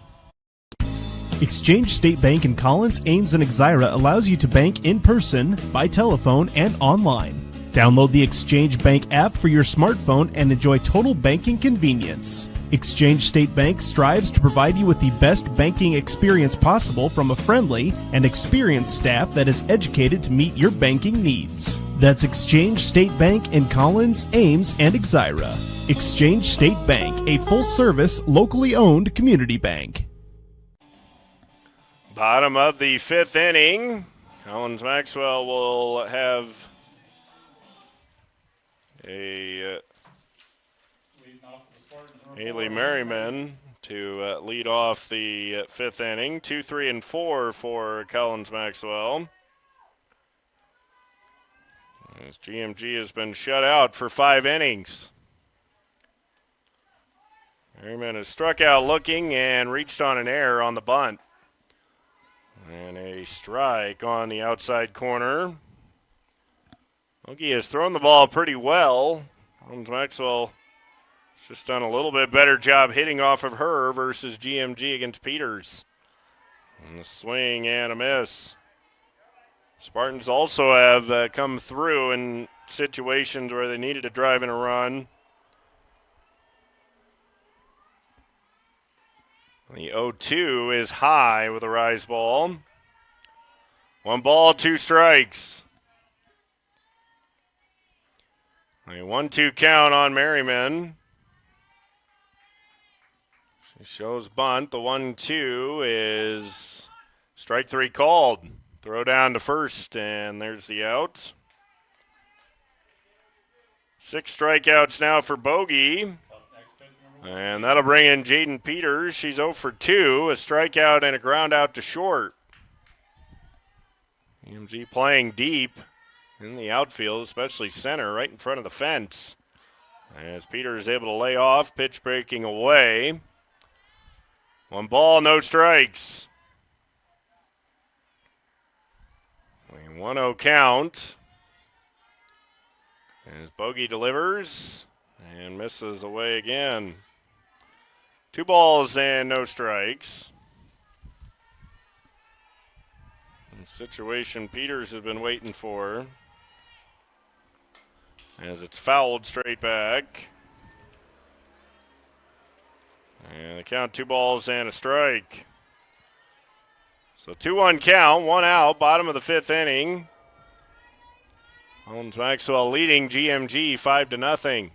Exchange State Bank in Collins, Ames, and Exira allows you to bank in person, by telephone, and online. Download the Exchange Bank app for your smartphone and enjoy total banking convenience. Exchange State Bank strives to provide you with the best banking experience possible from a friendly and experienced staff that is educated to meet your banking needs. That's Exchange State Bank in Collins, Ames, and Exira. Exchange State Bank, a full-service, locally owned community bank. Bottom of the 5th inning. Collins Maxwell will have a Haley Merriman to lead off the 5th inning. 2, 3, and 4 for Collins Maxwell. As GMG has been shut out for 5 innings. Merriman has struck out looking and reached on an error on the bunt. And a strike on the outside corner. Ogie has thrown the ball pretty well. Collins Maxwell has just done a little bit better job hitting off of her versus GMG against Peters. And a swing and a miss. Spartans also have come through in situations where they needed to drive in a run. The 0-2 is high with a rise ball. 1 ball, 2 strikes. A 1-2 count on Merriman. She shows bunt. The 1-2 is strike 3 called. Throw down to first, and there's the out. 6 strikeouts now for Bogey. And that'll bring in Jaden Peters. She's 0 for 2, a strikeout and a ground out to short. EMG playing deep in the outfield, especially center, right in front of the fence. As Peters is able to lay off, pitch breaking away. 1 ball, no strikes. A 1-0 count. As Bogey delivers and misses away again. 2 balls and no strikes. The situation Peters has been waiting for. As it's fouled straight back. And the count 2 balls and a strike. So 2-1 count, 1 out, bottom of the 5th inning. Collins Maxwell leading GMG 5-0.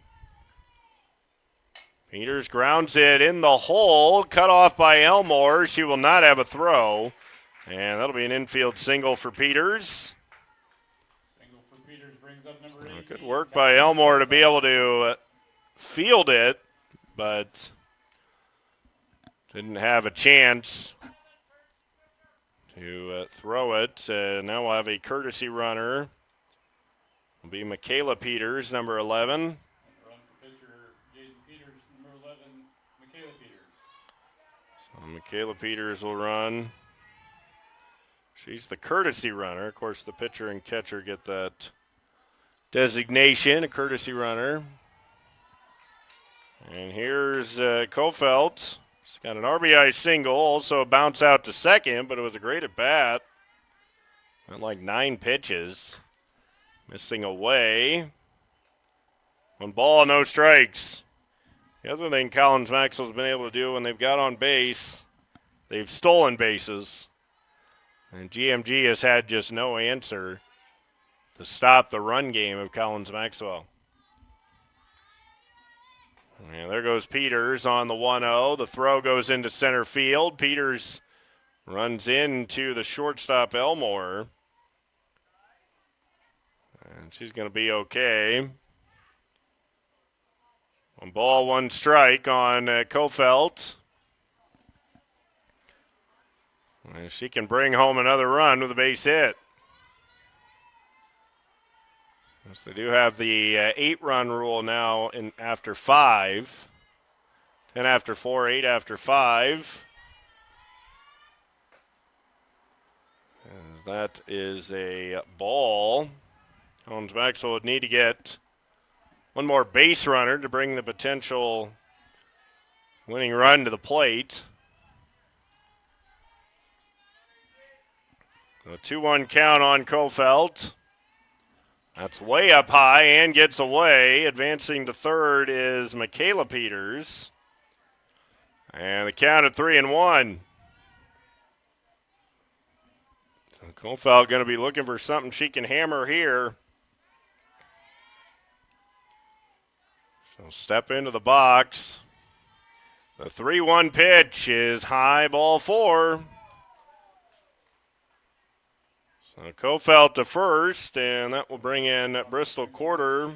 Peters grounds it in the hole, cut off by Elmore. She will not have a throw. And that'll be an infield single for Peters. Single for Peters brings up number 18. Good work by Elmore to be able to field it, but didn't have a chance to throw it. Now we'll have a courtesy runner. It'll be Michaela Peters, number 11. Run for pitcher Jaden Peters, number 11, Michaela Peters. So Michaela Peters will run. She's the courtesy runner. Of course, the pitcher and catcher get that designation, a courtesy runner. And here's Kofelt. He's got an RBI single, also a bounce out to second, but it was a great at bat. Went like 9 pitches. Missing away. 1 ball, no strikes. The other thing Collins Maxwell's been able to do when they've got on base, they've stolen bases. And GMG has had just no answer to stop the run game of Collins Maxwell. And there goes Peters on the 1-0. The throw goes into center field. Peters runs into the shortstop Elmore. And she's going to be okay. 1 ball, 1 strike on Kofelt. And she can bring home another run with a base hit. Yes, they do have the 8-run rule now in after 5. 10 after 4, 8 after 5. And that is a ball. Collins Maxwell would need to get 1 more base runner to bring the potential winning run to the plate. So 2-1 count on Kofelt. That's way up high and gets away. Advancing to third is Michaela Peters. And the count at 3-1. So Kofelt going to be looking for something she can hammer here. So step into the box. The 3-1 pitch is high, ball 4. So Kofelt to first, and that will bring in Bristol Quarter.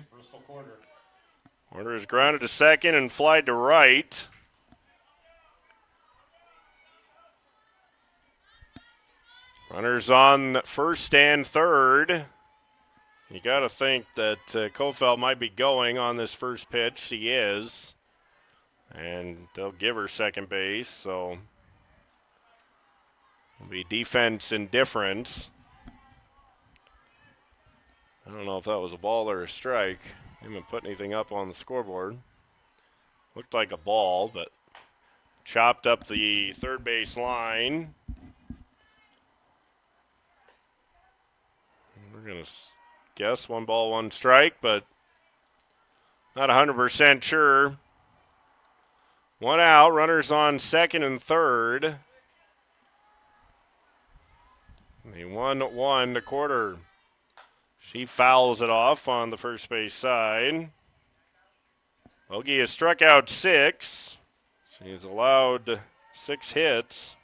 Quarter is grounded to second and flied to right. Runners on first and third. You got to think that Kofelt might be going on this first pitch. He is. And they'll give her second base, so it'll be defense indifference. I don't know if that was a ball or a strike. They haven't put anything up on the scoreboard. Looked like a ball, but chopped up the third base line. We're going to guess 1 ball, 1 strike, but not 100% sure. 1 out, runners on second and third. The 1-1 to Quarter. She fouls it off on the first base side. Bogey has struck out 6. She's allowed 6 hits.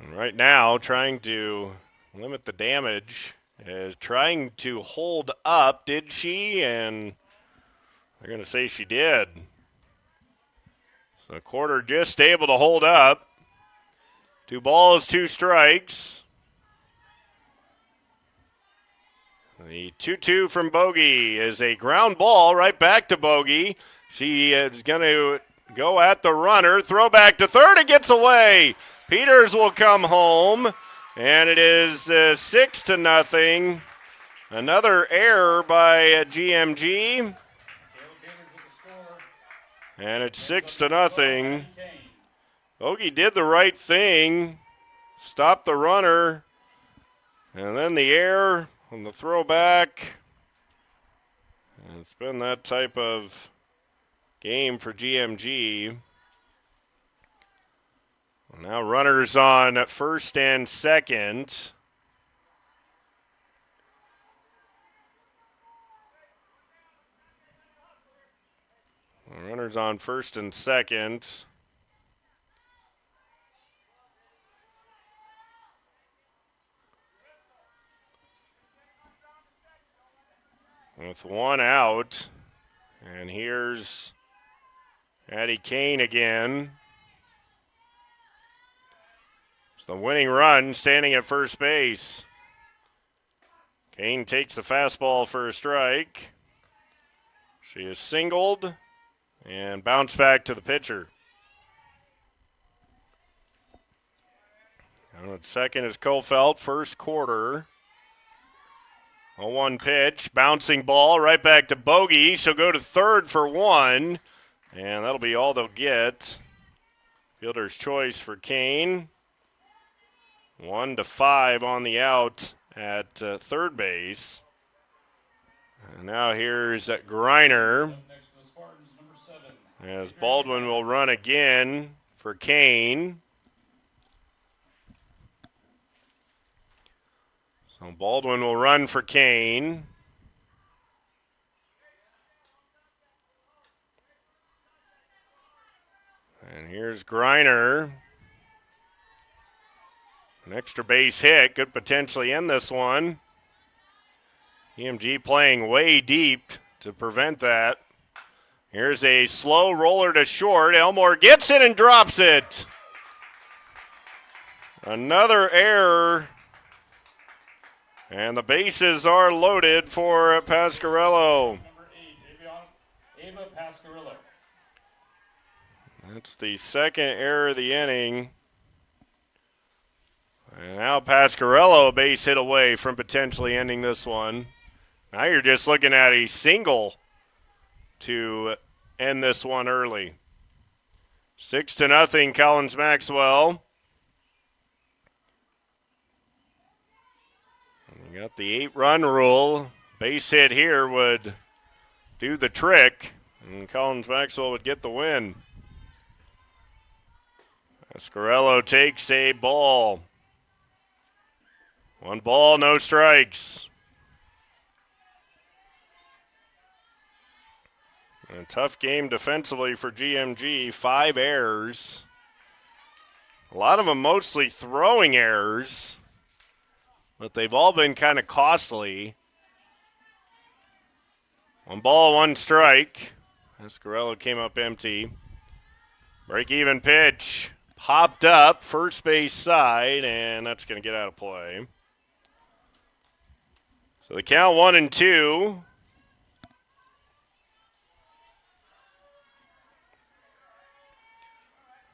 And right now, trying to limit the damage, is trying to hold up. Did she? And they're going to say she did. So Quarter just able to hold up. 2 balls, 2 strikes. The 2-2 from Bogey is a ground ball right back to Bogey. She is going to go at the runner, throw back to third, and gets away. Peters will come home, and it is 6-0. Another error by GMG. And it's 6-0. Bogey did the right thing, stopped the runner, and then the error on the throwback. And it's been that type of game for GMG. Now runners on first and second. Runners on first and second. With 1 out. And here's Addie Kane again. It's the winning run standing at first base. Kane takes the fastball for a strike. She is singled and bounced back to the pitcher. And at second is Kofelt, first quarter. A 1 pitch, bouncing ball right back to Bogey. She'll go to third for 1, and that'll be all they'll get. Fielder's choice for Kane. 1-5 on the out at third base. And now here's Griner. As Baldwin will run again for Kane. So Baldwin will run for Kane. And here's Griner. An extra base hit could potentially end this one. EMG playing way deep to prevent that. Here's a slow roller to short. Elmore gets it and drops it. Another error. And the bases are loaded for Pasquarello. Number 8, Ava Pasquarello. That's the second error of the inning. And now Pasquarello a base hit away from potentially ending this one. Now you're just looking at a single to end this one early. 6-0, Collins Maxwell. You got the 8-run rule. Base hit here would do the trick, and Collins Maxwell would get the win. Pasquarello takes a ball. 1 ball, no strikes. And a tough game defensively for GMG. 5 errors. A lot of them mostly throwing errors, but they've all been kind of costly. 1 ball, 1 strike. Pasquarello came up empty. Break-even pitch. Popped up, first base side, and that's going to get out of play. So the count 1-2.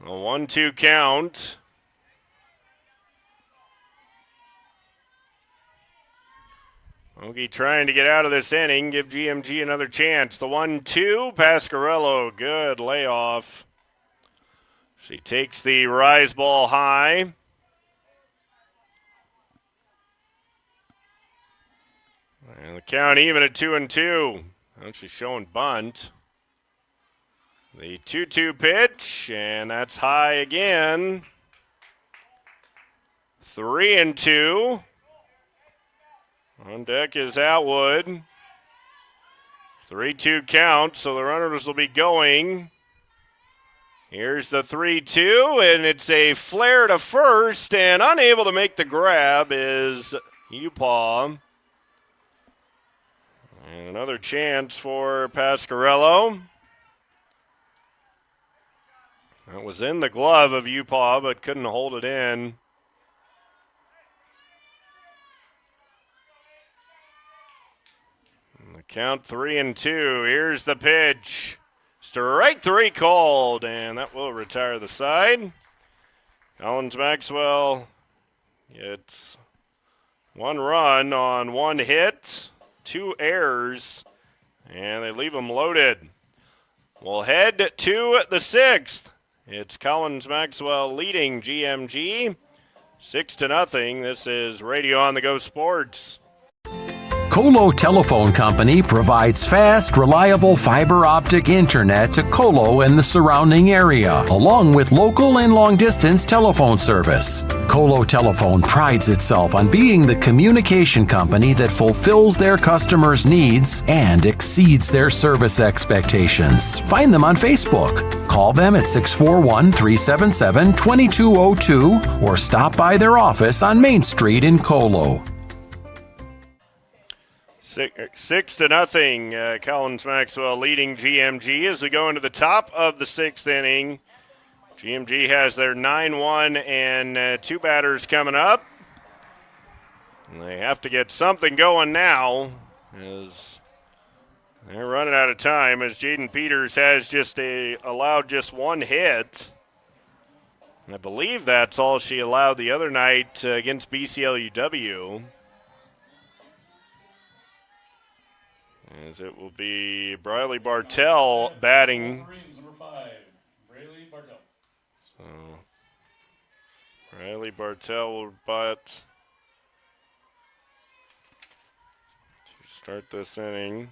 A 1-2 count. Ogie trying to get out of this inning, give GMG another chance. The 1-2, Pasquarello, good layoff. She takes the rise ball high. And the count even at 2-2. Now she's showing bunt. The 2-2 pitch, and that's high again. 3-2. On deck is Atwood. 3-2 count, so the runners will be going. Here's the 3-2, and it's a flare to first, and unable to make the grab is Upaw. And another chance for Pasquarello. That was in the glove of Upaw, but couldn't hold it in. And the count 3-2. Here's the pitch. Strike 3 called, and that will retire the side. Collins Maxwell gets 1 run on 1 hit, 2 errors, and they leave them loaded. We'll head to the 6th. It's Collins Maxwell leading GMG 6-0. This is Radio on the Go Sports. Colo Telephone Company provides fast, reliable fiber optic internet to Colo and the surrounding area, along with local and long-distance telephone service. Colo Telephone prides itself on being the communication company that fulfills their customers' needs and exceeds their service expectations. Find them on Facebook. Call them at 641-377-2202 or stop by their office on Main Street in Colo. 6-0, Collins Maxwell leading GMG as we go into the top of the 6th inning. GMG has their 9-1 and 2 batters coming up. And they have to get something going now as They're running out of time as Jaden Peters has just allowed just one hit. I believe that's all she allowed the other night against BCLUW. As it will be Briley Bartell batting. Wolverines, number 5, Braylee Bartell. So Briley Bartell will bat to start this inning.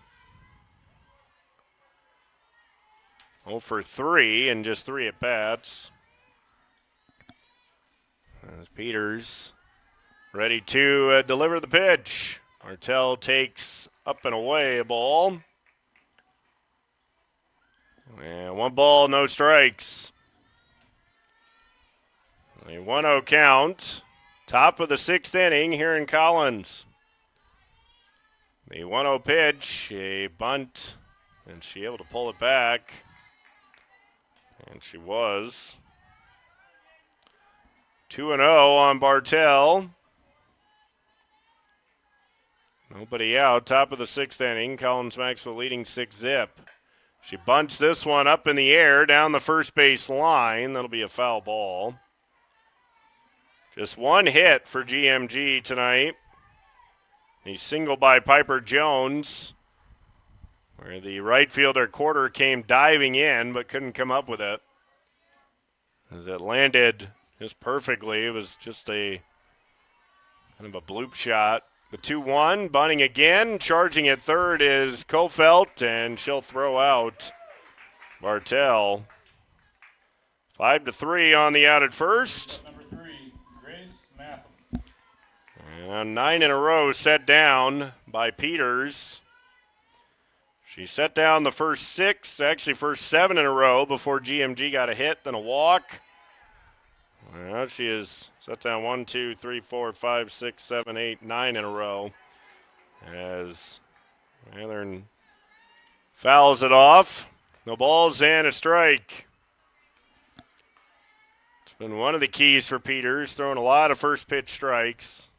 0 for 3 and just 3 at bats. As Peters ready to deliver the pitch. Bartell takes up and away a ball. And 1 ball, no strikes. A 1-0 count. Top of the 6th inning here in Collins. The 1-0 pitch, a bunt, and she able to pull it back. And she was. 2-0 on Bartell. Nobody out. Top of the 6th inning. Collins Maxwell leading 6-0. She bunts this one up in the air down the first base line. That'll be a foul ball. Just 1 hit for GMG tonight. A single by Piper Jones, where the right fielder Quarter came diving in but couldn't come up with it. As it landed just perfectly. It was just a kind of a bloop shot. The 2-1, bunting again. Charging at third is Kofelt, and she'll throw out Bartell. 5-3 on the out at first. Number 3, Grace Matham. And 9 in a row set down by Peters. She set down the first 6, actually first 7 in a row before GMG got a hit, then a walk. Well, she has set down 1, 2, 3, 4, 5, 6, 7, 8, 9 in a row. As Mathern fouls it off. No balls and a strike. It's been one of the keys for Peters, throwing a lot of first pitch strikes.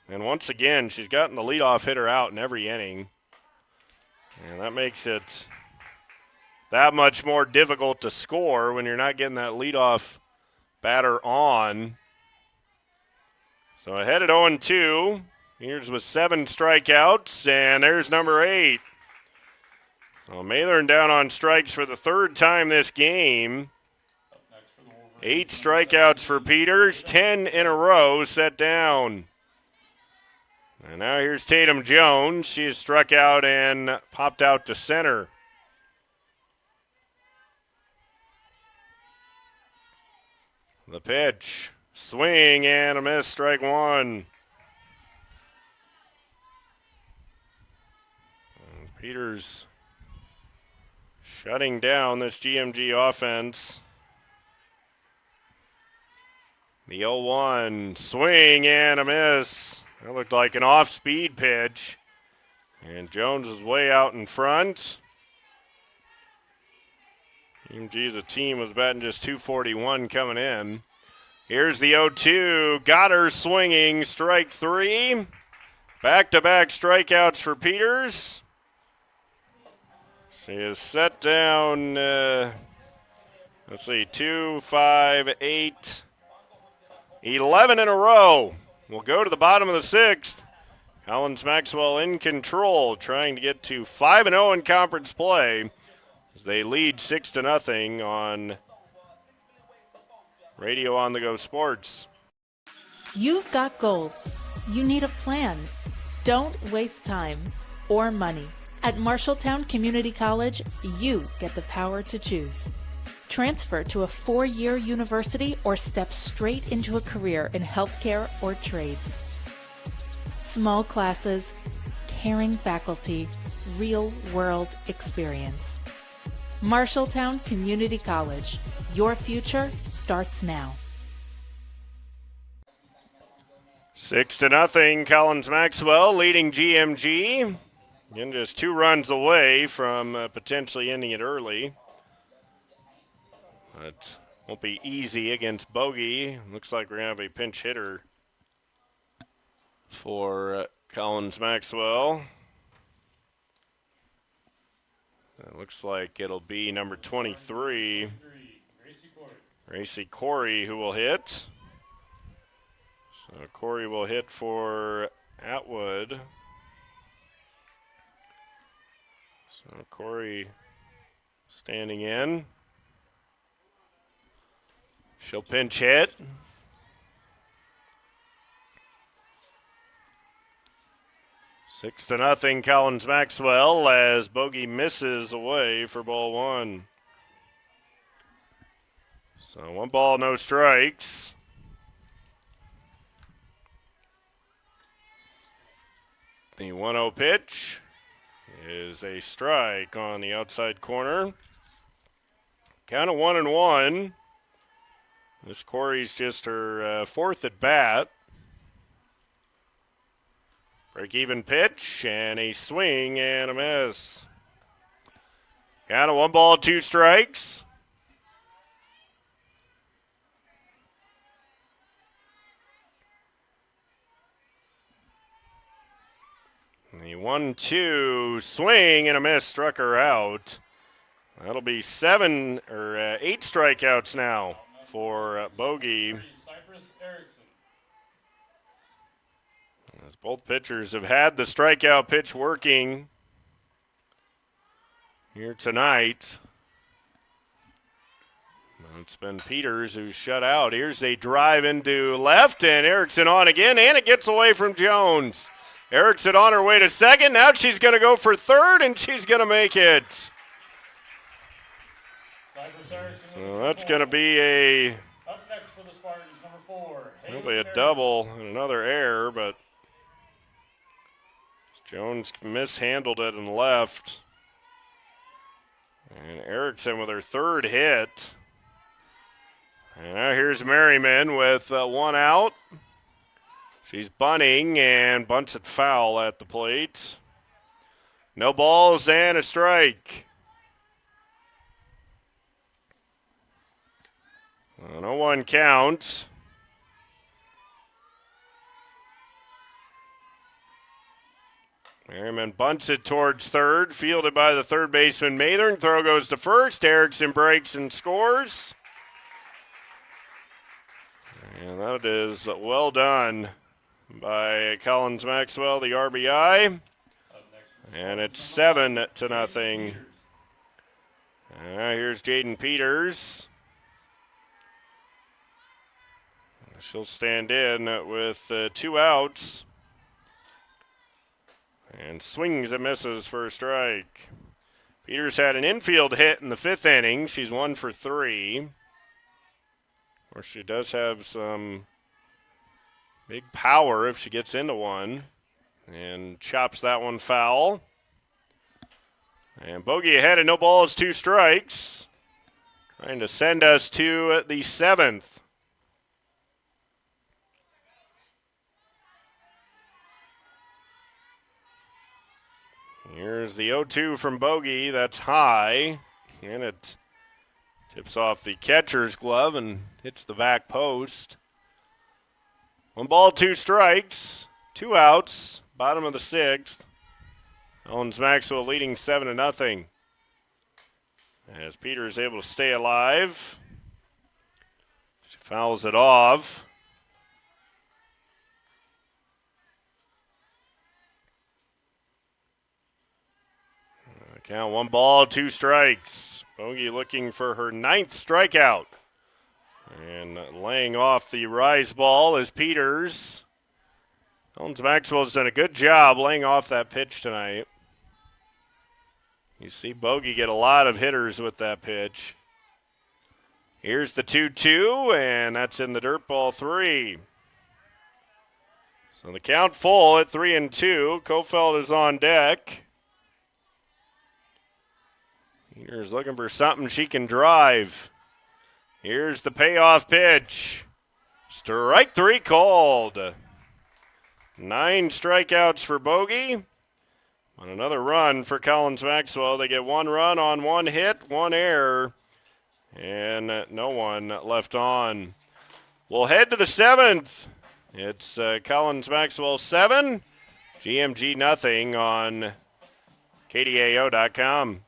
And once again, she's gotten the leadoff hitter out in every inning. And that makes it that much more difficult to score when you're not getting that leadoff batter on. So ahead at 0-2. Here's with 7 strikeouts, and there's number 8. Well, Mathern down on strikes for the 3rd time this game. 8 strikeouts for Peters, 10 in a row set down. And now here's Tatum Jones. She has struck out and popped out to center. The pitch, swing and a miss, strike 1. And Peters shutting down this GMG offense. The 0-1, swing and a miss. That looked like an off-speed pitch. And Jones is way out in front. GMG's a team was batting just 241 coming in. Here's the 0-2. Got her swinging. Strike 3. Back-to-back strikeouts for Peters. She is set down, 2, 5, 8, 11 in a row. We'll go to the bottom of the 6th. Collins Maxwell in control, trying to get to 5-0 in conference play. They lead 6-0 on Radio on the Go Sports. You've got goals. You need a plan. Don't waste time or money. At Marshalltown Community College, you get the power to choose. Transfer to a 4-year university or step straight into a career in healthcare or trades. Small classes, caring faculty, real-world experience. Marshalltown Community College. Your future starts now. 6-0, Collins Maxwell leading GMG. Again, just 2 runs away from potentially ending it early. But won't be easy against Bogey. Looks like we're going to have a pinch hitter for Collins Maxwell. Looks like it'll be number 23, Gracie Corey, who will hit. So Corey will hit for Atwood. So Corey standing in. She'll pinch hit. Six to nothing, Collins Maxwell, as Bogey misses away for ball one. So 1 ball, no strikes. The 1-0 pitch is a strike on the outside corner. Count of 1-1. This Corey's just her fourth at bat. Break-even pitch, and a swing and a miss. Count of 1 ball, 2 strikes. The 1-2 swing and a miss struck her out. That'll be 8 strikeouts now for Bogey. As both pitchers have had the strikeout pitch working here tonight. It's been Peters who's shut out. Here's a drive into left, and Erickson on again, and it gets away from Jones. Erickson on her way to second. Now she's going to go for third, and she's going to make it. So that's going to be Up next for the Spartans, number 4. probably a double and another error, but Jones mishandled it and left. And Erickson with her third hit. And now here's Merriman with 1 out. She's bunting and bunts it foul at the plate. No balls and a strike. No 1 count. Merriman bunts it towards third, fielded by the third baseman Mathern. Throw goes to first. Erickson breaks and scores. And that is well done by Collins Maxwell, the RBI. And it's 7-0. Here's Jaden Peters. She'll stand in with 2 outs. And swings and misses for a strike. Peters had an infield hit in the 5th inning. She's 1 for 3. Or she does have some big power if she gets into one. And chops that one foul. And Bogey ahead and no balls, 2 strikes. Trying to send us to the 7th. Here's the 0-2 from Bogey. That's high. And it tips off the catcher's glove and hits the back post. 1 ball, 2 strikes. 2 outs. Bottom of the 6th. Collins Maxwell leading 7-0. As Peter is able to stay alive. She fouls it off. Count 1 ball, 2 strikes. Bogey looking for her 9th strikeout. And laying off the rise ball is Peters. Collins Maxwell's done a good job laying off that pitch tonight. You see Bogey get a lot of hitters with that pitch. Here's the 2-2, and that's in the dirt, ball 3. So the count full at 3-2. Kofeld is on deck. Peters looking for something she can drive. Here's the payoff pitch. Strike 3 called. 9 strikeouts for Bogey. On another run for Collins Maxwell. They get 1 run on 1 hit, 1 error, and no one left on. We'll head to the 7th. It's Collins Maxwell 7, GMG nothing on KDAO.com.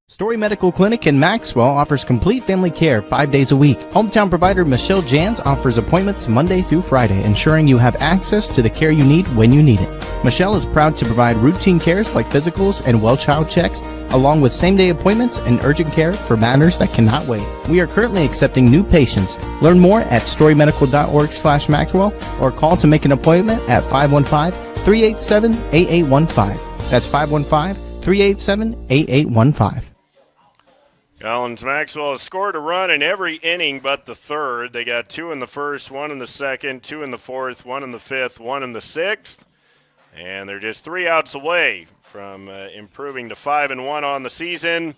Story Medical Clinic in Maxwell offers complete family care 5 days a week. Hometown provider Michelle Jans offers appointments Monday through Friday, ensuring you have access to the care you need when you need it. Michelle is proud to provide routine cares like physicals and well child checks, along with same-day appointments and urgent care for matters that cannot wait. We are currently accepting new patients. Learn more at storymedical.org/Maxwell or call to make an appointment at 515-387-8815. That's 515-387-8815. Collins Maxwell has scored a run in every inning but the third. They got 2 in the first, 1 in the second, 2 in the fourth, 1 in the fifth, 1 in the sixth. And they're just 3 outs away from improving to 5-1 on the season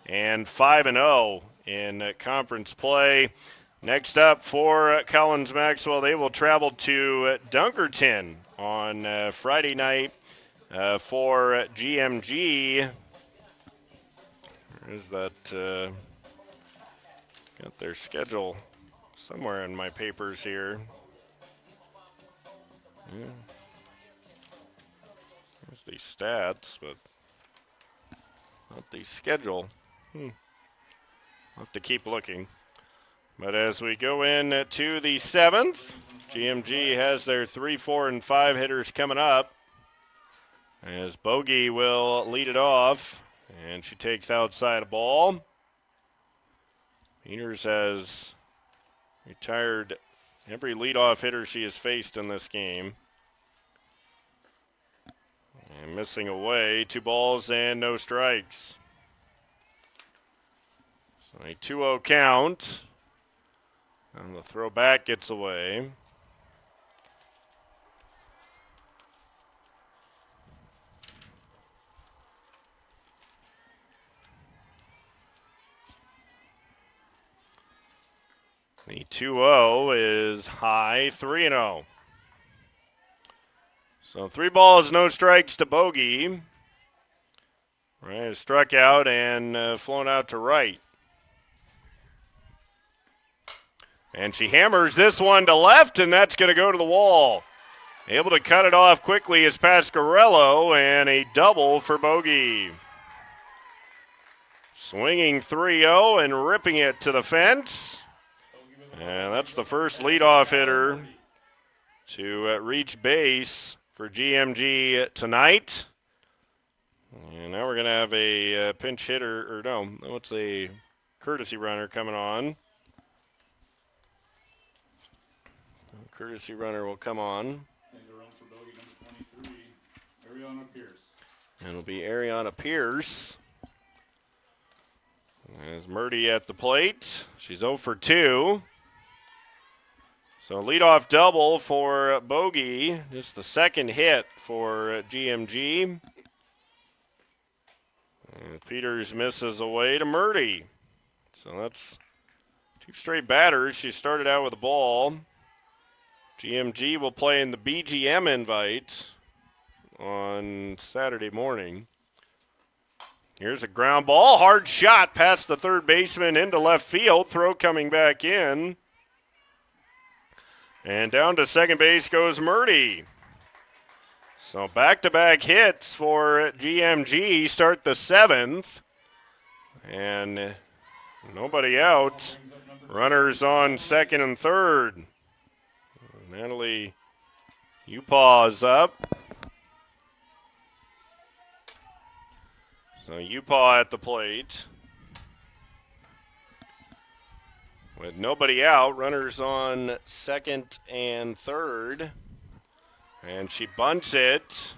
and 5-0 in conference play. Next up for Collins Maxwell, they will travel to Dunkerton on Friday night for GMG. Is that got their schedule somewhere in my papers here? Yeah. There's the stats, but not the schedule. I'll have to keep looking. But as we go in to the 7th, GMG has their 3, 4, and 5 hitters coming up. As Bogey will lead it off. And she takes outside a ball. Peters has retired every leadoff hitter she has faced in this game. And missing away, 2 balls and no strikes. So a 2-0 count. And the throw back gets away. The 2-0 is high, 3-0. So 3 balls, no strikes to Bogey. Right, struck out and flown out to right. And she hammers this one to left, and that's going to go to the wall. Able to cut it off quickly is Pasquarello, and a double for Bogey. Swinging 3-0 and ripping it to the fence. And that's the first leadoff hitter to reach base for GMG tonight. And now we're going to have a pinch hitter, or no, what's a courtesy runner coming on. Courtesy runner will come on. And the run for bogey number 23, Ariana Pierce. And it'll be Ariana Pierce. There's Murdy at the plate. She's 0 for 2. So leadoff double for Bogey. Just the second hit for GMG. And Peters misses away to Murdy. So that's 2 straight batters. She started out with a ball. GMG will play in the BGM invite on Saturday morning. Here's a ground ball. Hard shot past the third baseman into left field. Throw coming back in. And down to second base goes Murdy. So back-to-back hits for GMG start the 7th. And nobody out. Runners on second and third. Natalie Upaw is up. So Upaw at the plate. With nobody out, runners on second and third. And she bunts it.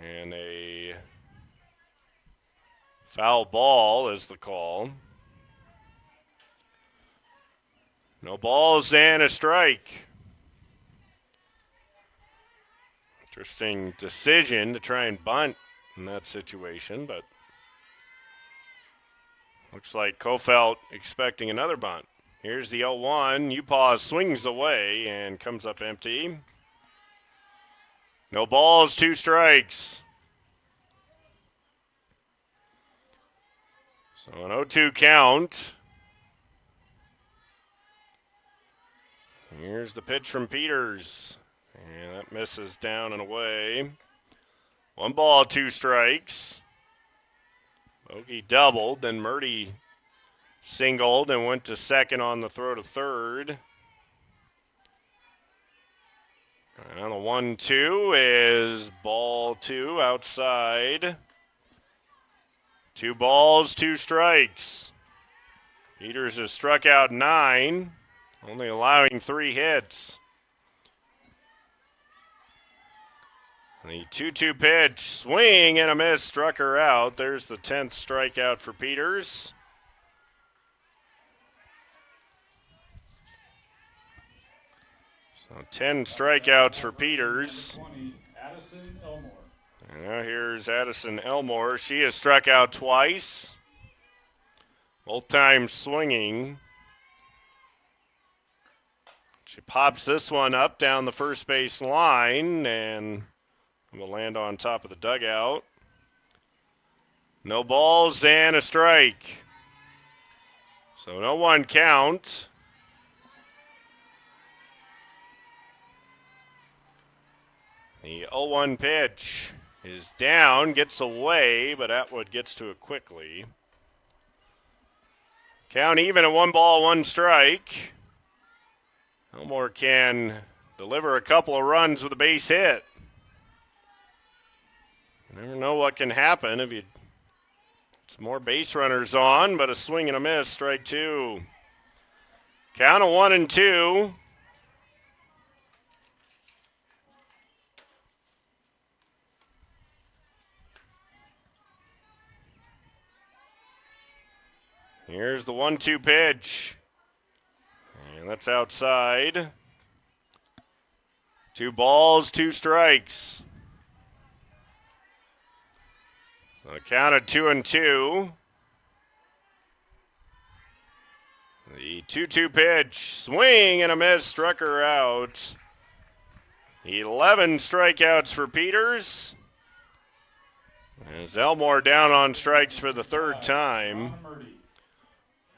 And a foul ball is the call. No balls and a strike. Interesting decision to try and bunt in that situation, but looks like Kofelt expecting another bunt. Here's the 0-1. Upaw swings away and comes up empty. No balls, 2 strikes. So an 0-2 count. Here's the pitch from Peters. And that misses down and away. 1 ball, 2 strikes. Ogie doubled, then Murdy singled and went to second on the throw to third. And on the 1-2 is ball 2 outside. 2 balls, 2 strikes. Peters has struck out 9, only allowing 3 hits. The 2-2 pitch, swing and a miss, struck her out. There's the 10th strikeout for Peters. So 10 strikeouts for Peters. 20, Addison Elmore. And now here's Addison Elmore. She has struck out twice, both times swinging. She pops this one up down the first base line and will land on top of the dugout. No balls and a strike. So no 1 count. The 0-1 pitch is down, gets away, but Atwood gets to it quickly. Count even at 1 ball, 1 strike. Elmore can deliver a couple of runs with a base hit. You never know what can happen if you get some more base runners on, but a swing and a miss, strike 2. Count of 1-2. Here's the 1-2 pitch. And that's outside. 2 balls, 2 strikes. So count of 2-2. The 2-2 pitch, swing and a miss, struck her out. 11 strikeouts for Peters. As Elmore down on strikes for the 3rd time.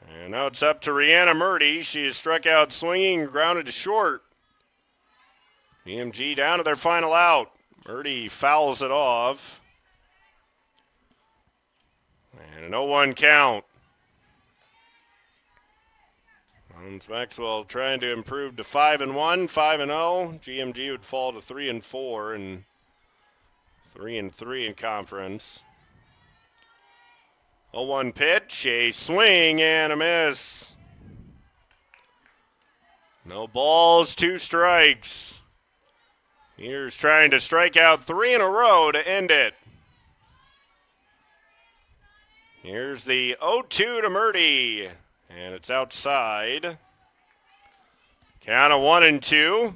And now it's up to Rihanna Murdy. She has struck out swinging, grounded to short. EMG down to their final out. Murdy fouls it off. And an 0-1 count. Collins Maxwell trying to improve to 5-1, 5-0. GMG would fall to 3-4 and 3-3 in conference. 0-1 pitch, a swing and a miss. No balls, 2 strikes. Peters trying to strike out 3 in a row to end it. Here's the 0-2 to Murdy, and it's outside. Count of 1-2.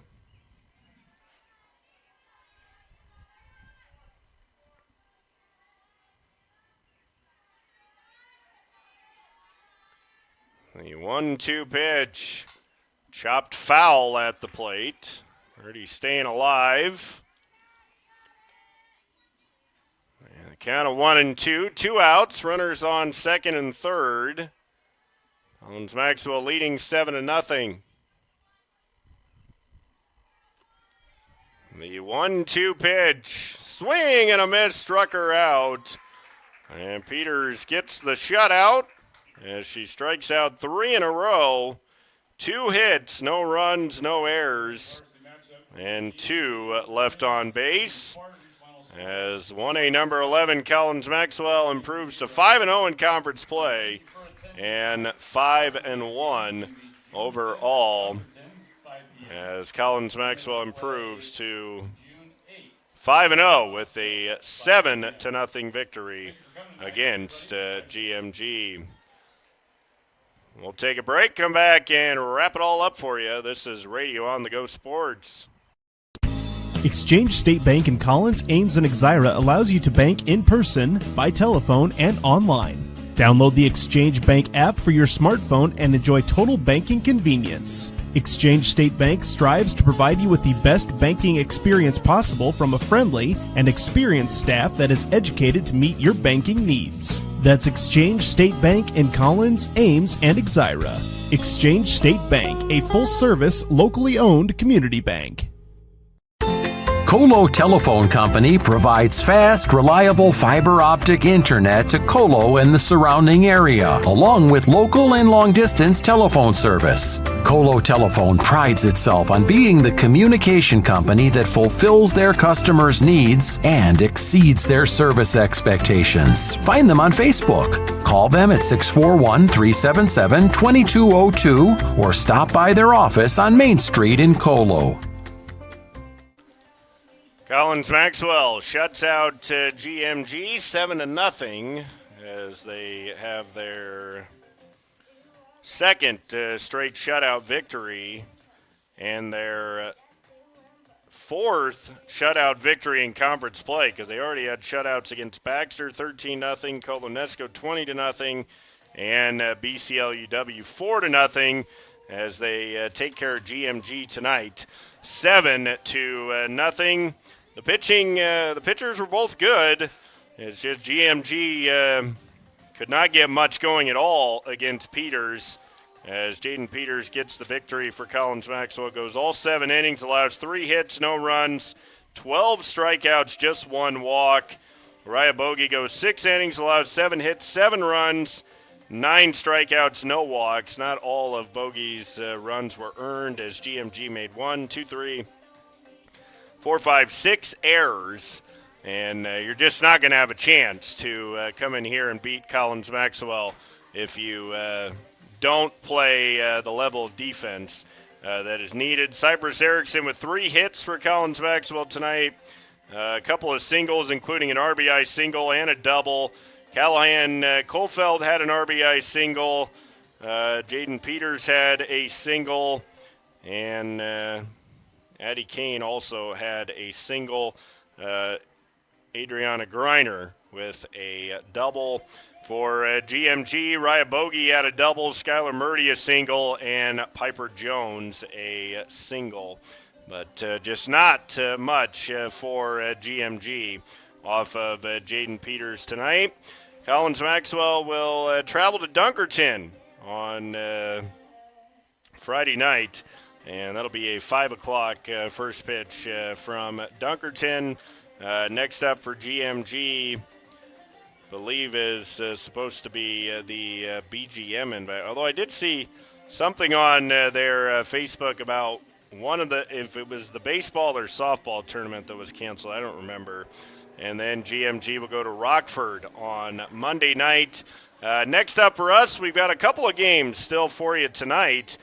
The 1-2 pitch, chopped foul at the plate. Murdy staying alive. And the count of 1-2, 2 outs, runners on second and third. Collins Maxwell leading 7-0. The 1-2 pitch, swing and a miss, struck her out. And Peters gets the shutout as she strikes out 3 in a row. 2 hits, no runs, no errors, and 2 left on base. As 1A number 11, Collins Maxwell improves to 5-0 in conference play and 5-1 overall. As Collins Maxwell improves to 5-0 with a 7-0 victory against GMG. We'll take a break, come back, and wrap it all up for you. This is Radio on the Go Sports. Exchange State Bank in Collins, Ames, and Exira allows you to bank in person, by telephone, and online. Download the Exchange Bank app for your smartphone and enjoy total banking convenience. Exchange State Bank strives to provide you with the best banking experience possible from a friendly and experienced staff that is educated to meet your banking needs. That's Exchange State Bank in Collins, Ames, and Exira. Exchange State Bank, a full-service, locally owned community bank. Colo Telephone Company provides fast, reliable fiber optic internet to Colo and the surrounding area, along with local and long-distance telephone service. Colo Telephone prides itself on being the communication company that fulfills their customers' needs and exceeds their service expectations. Find them on Facebook. Call them at 641-377-2202 or stop by their office on Main Street in Colo. Collins Maxwell shuts out GMG 7-0 as they have their second straight shutout victory and their fourth shutout victory in conference play, because they already had shutouts against Baxter 13-0, Colonesco 20-0, and BCLUW 4-0 as they take care of GMG tonight 7-0. The pitchers were both good. It's just GMG could not get much going at all against Peters, as Jaden Peters gets the victory for Collins Maxwell. Goes all 7 innings, allows 3 hits, no runs, 12 strikeouts, just 1 walk. Uriah Bogey goes 6 innings, allows 7 hits, 7 runs, 9 strikeouts, no walks. Not all of Bogey's runs were earned, as GMG made 1, 2, 3, 4, 5, 6 errors, and you're just not going to have a chance to come in here and beat Collins Maxwell if you don't play the level of defense that is needed. Cypress Erickson with 3 hits for Collins Maxwell tonight, a couple of singles, including an RBI single and a double. Callahan Colfeld had an RBI single. Jaden Peters had a single, and Addie Kane also had a single. Adriana Greiner with a double. For GMG, Raya Bogey had a double, Skylar Murdy a single, and Piper Jones a single. But just not much for GMG off of Jaden Peters tonight. Collins Maxwell will travel to Dunkerton on Friday night. And that'll be a 5 o'clock first pitch from Dunkerton. Next up for GMG, believe is supposed to be the BGM invite. Although I did see something on their Facebook about if it was the baseball or softball tournament that was canceled. I don't remember. And then GMG will go to Rockford on Monday night. Next up for us, we've got a couple of games still for you tonight.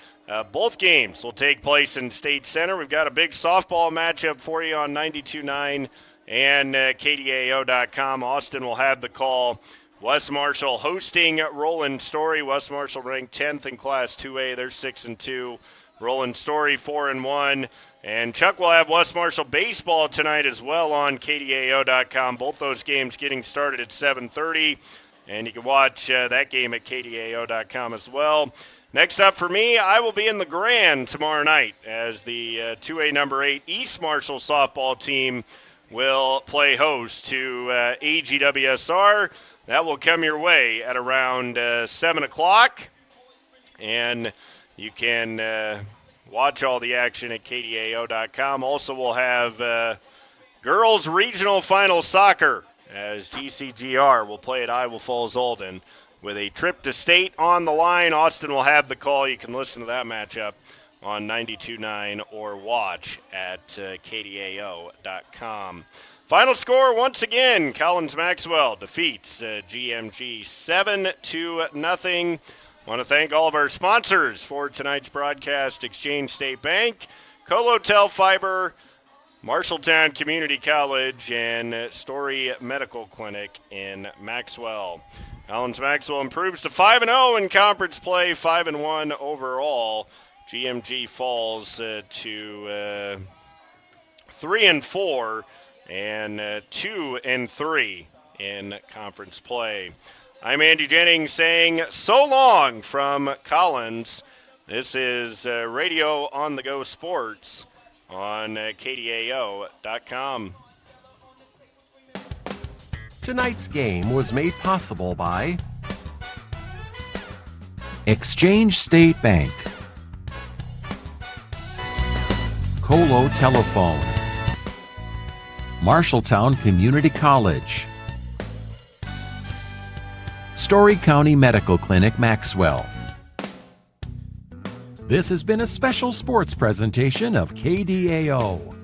Both games will take place in State Center. We've got a big softball matchup for you on 92.9 and KDAO.com. Austin will have the call. West Marshall hosting Roland Story. West Marshall ranked 10th in Class 2A. They're 6-2. Roland Story 4-1. And Chuck will have West Marshall baseball tonight as well on KDAO.com. Both those games getting started at 7:30. And you can watch that game at KDAO.com as well. Next up for me, I will be in the Grand tomorrow night as the 2A number 8 East Marshall softball team will play host to AGWSR. That will come your way at around 7 o'clock. And you can watch all the action at KDAO.com. Also, we'll have girls regional final soccer as GCGR will play at Iowa Falls Alden. With a trip to state on the line, Austin will have the call. You can listen to that matchup on 92.9 or watch at KDAO.com. Final score, once again, Collins Maxwell defeats GMG 7-0. I want to thank all of our sponsors for tonight's broadcast: Exchange State Bank, Colotel Fiber, Marshalltown Community College, and Story Medical Clinic in Maxwell. Collins Maxwell improves to 5-0 in conference play, 5-1 overall. GMG falls to 3-4 and 2-3 in conference play. I'm Andy Jennings saying so long from Collins. This is Radio on the Go Sports on KDAO.com. Tonight's game was made possible by Exchange State Bank, Colo Telephone, Marshalltown Community College, Story County Medical Clinic, Maxwell. This has been a special sports presentation of KDAO.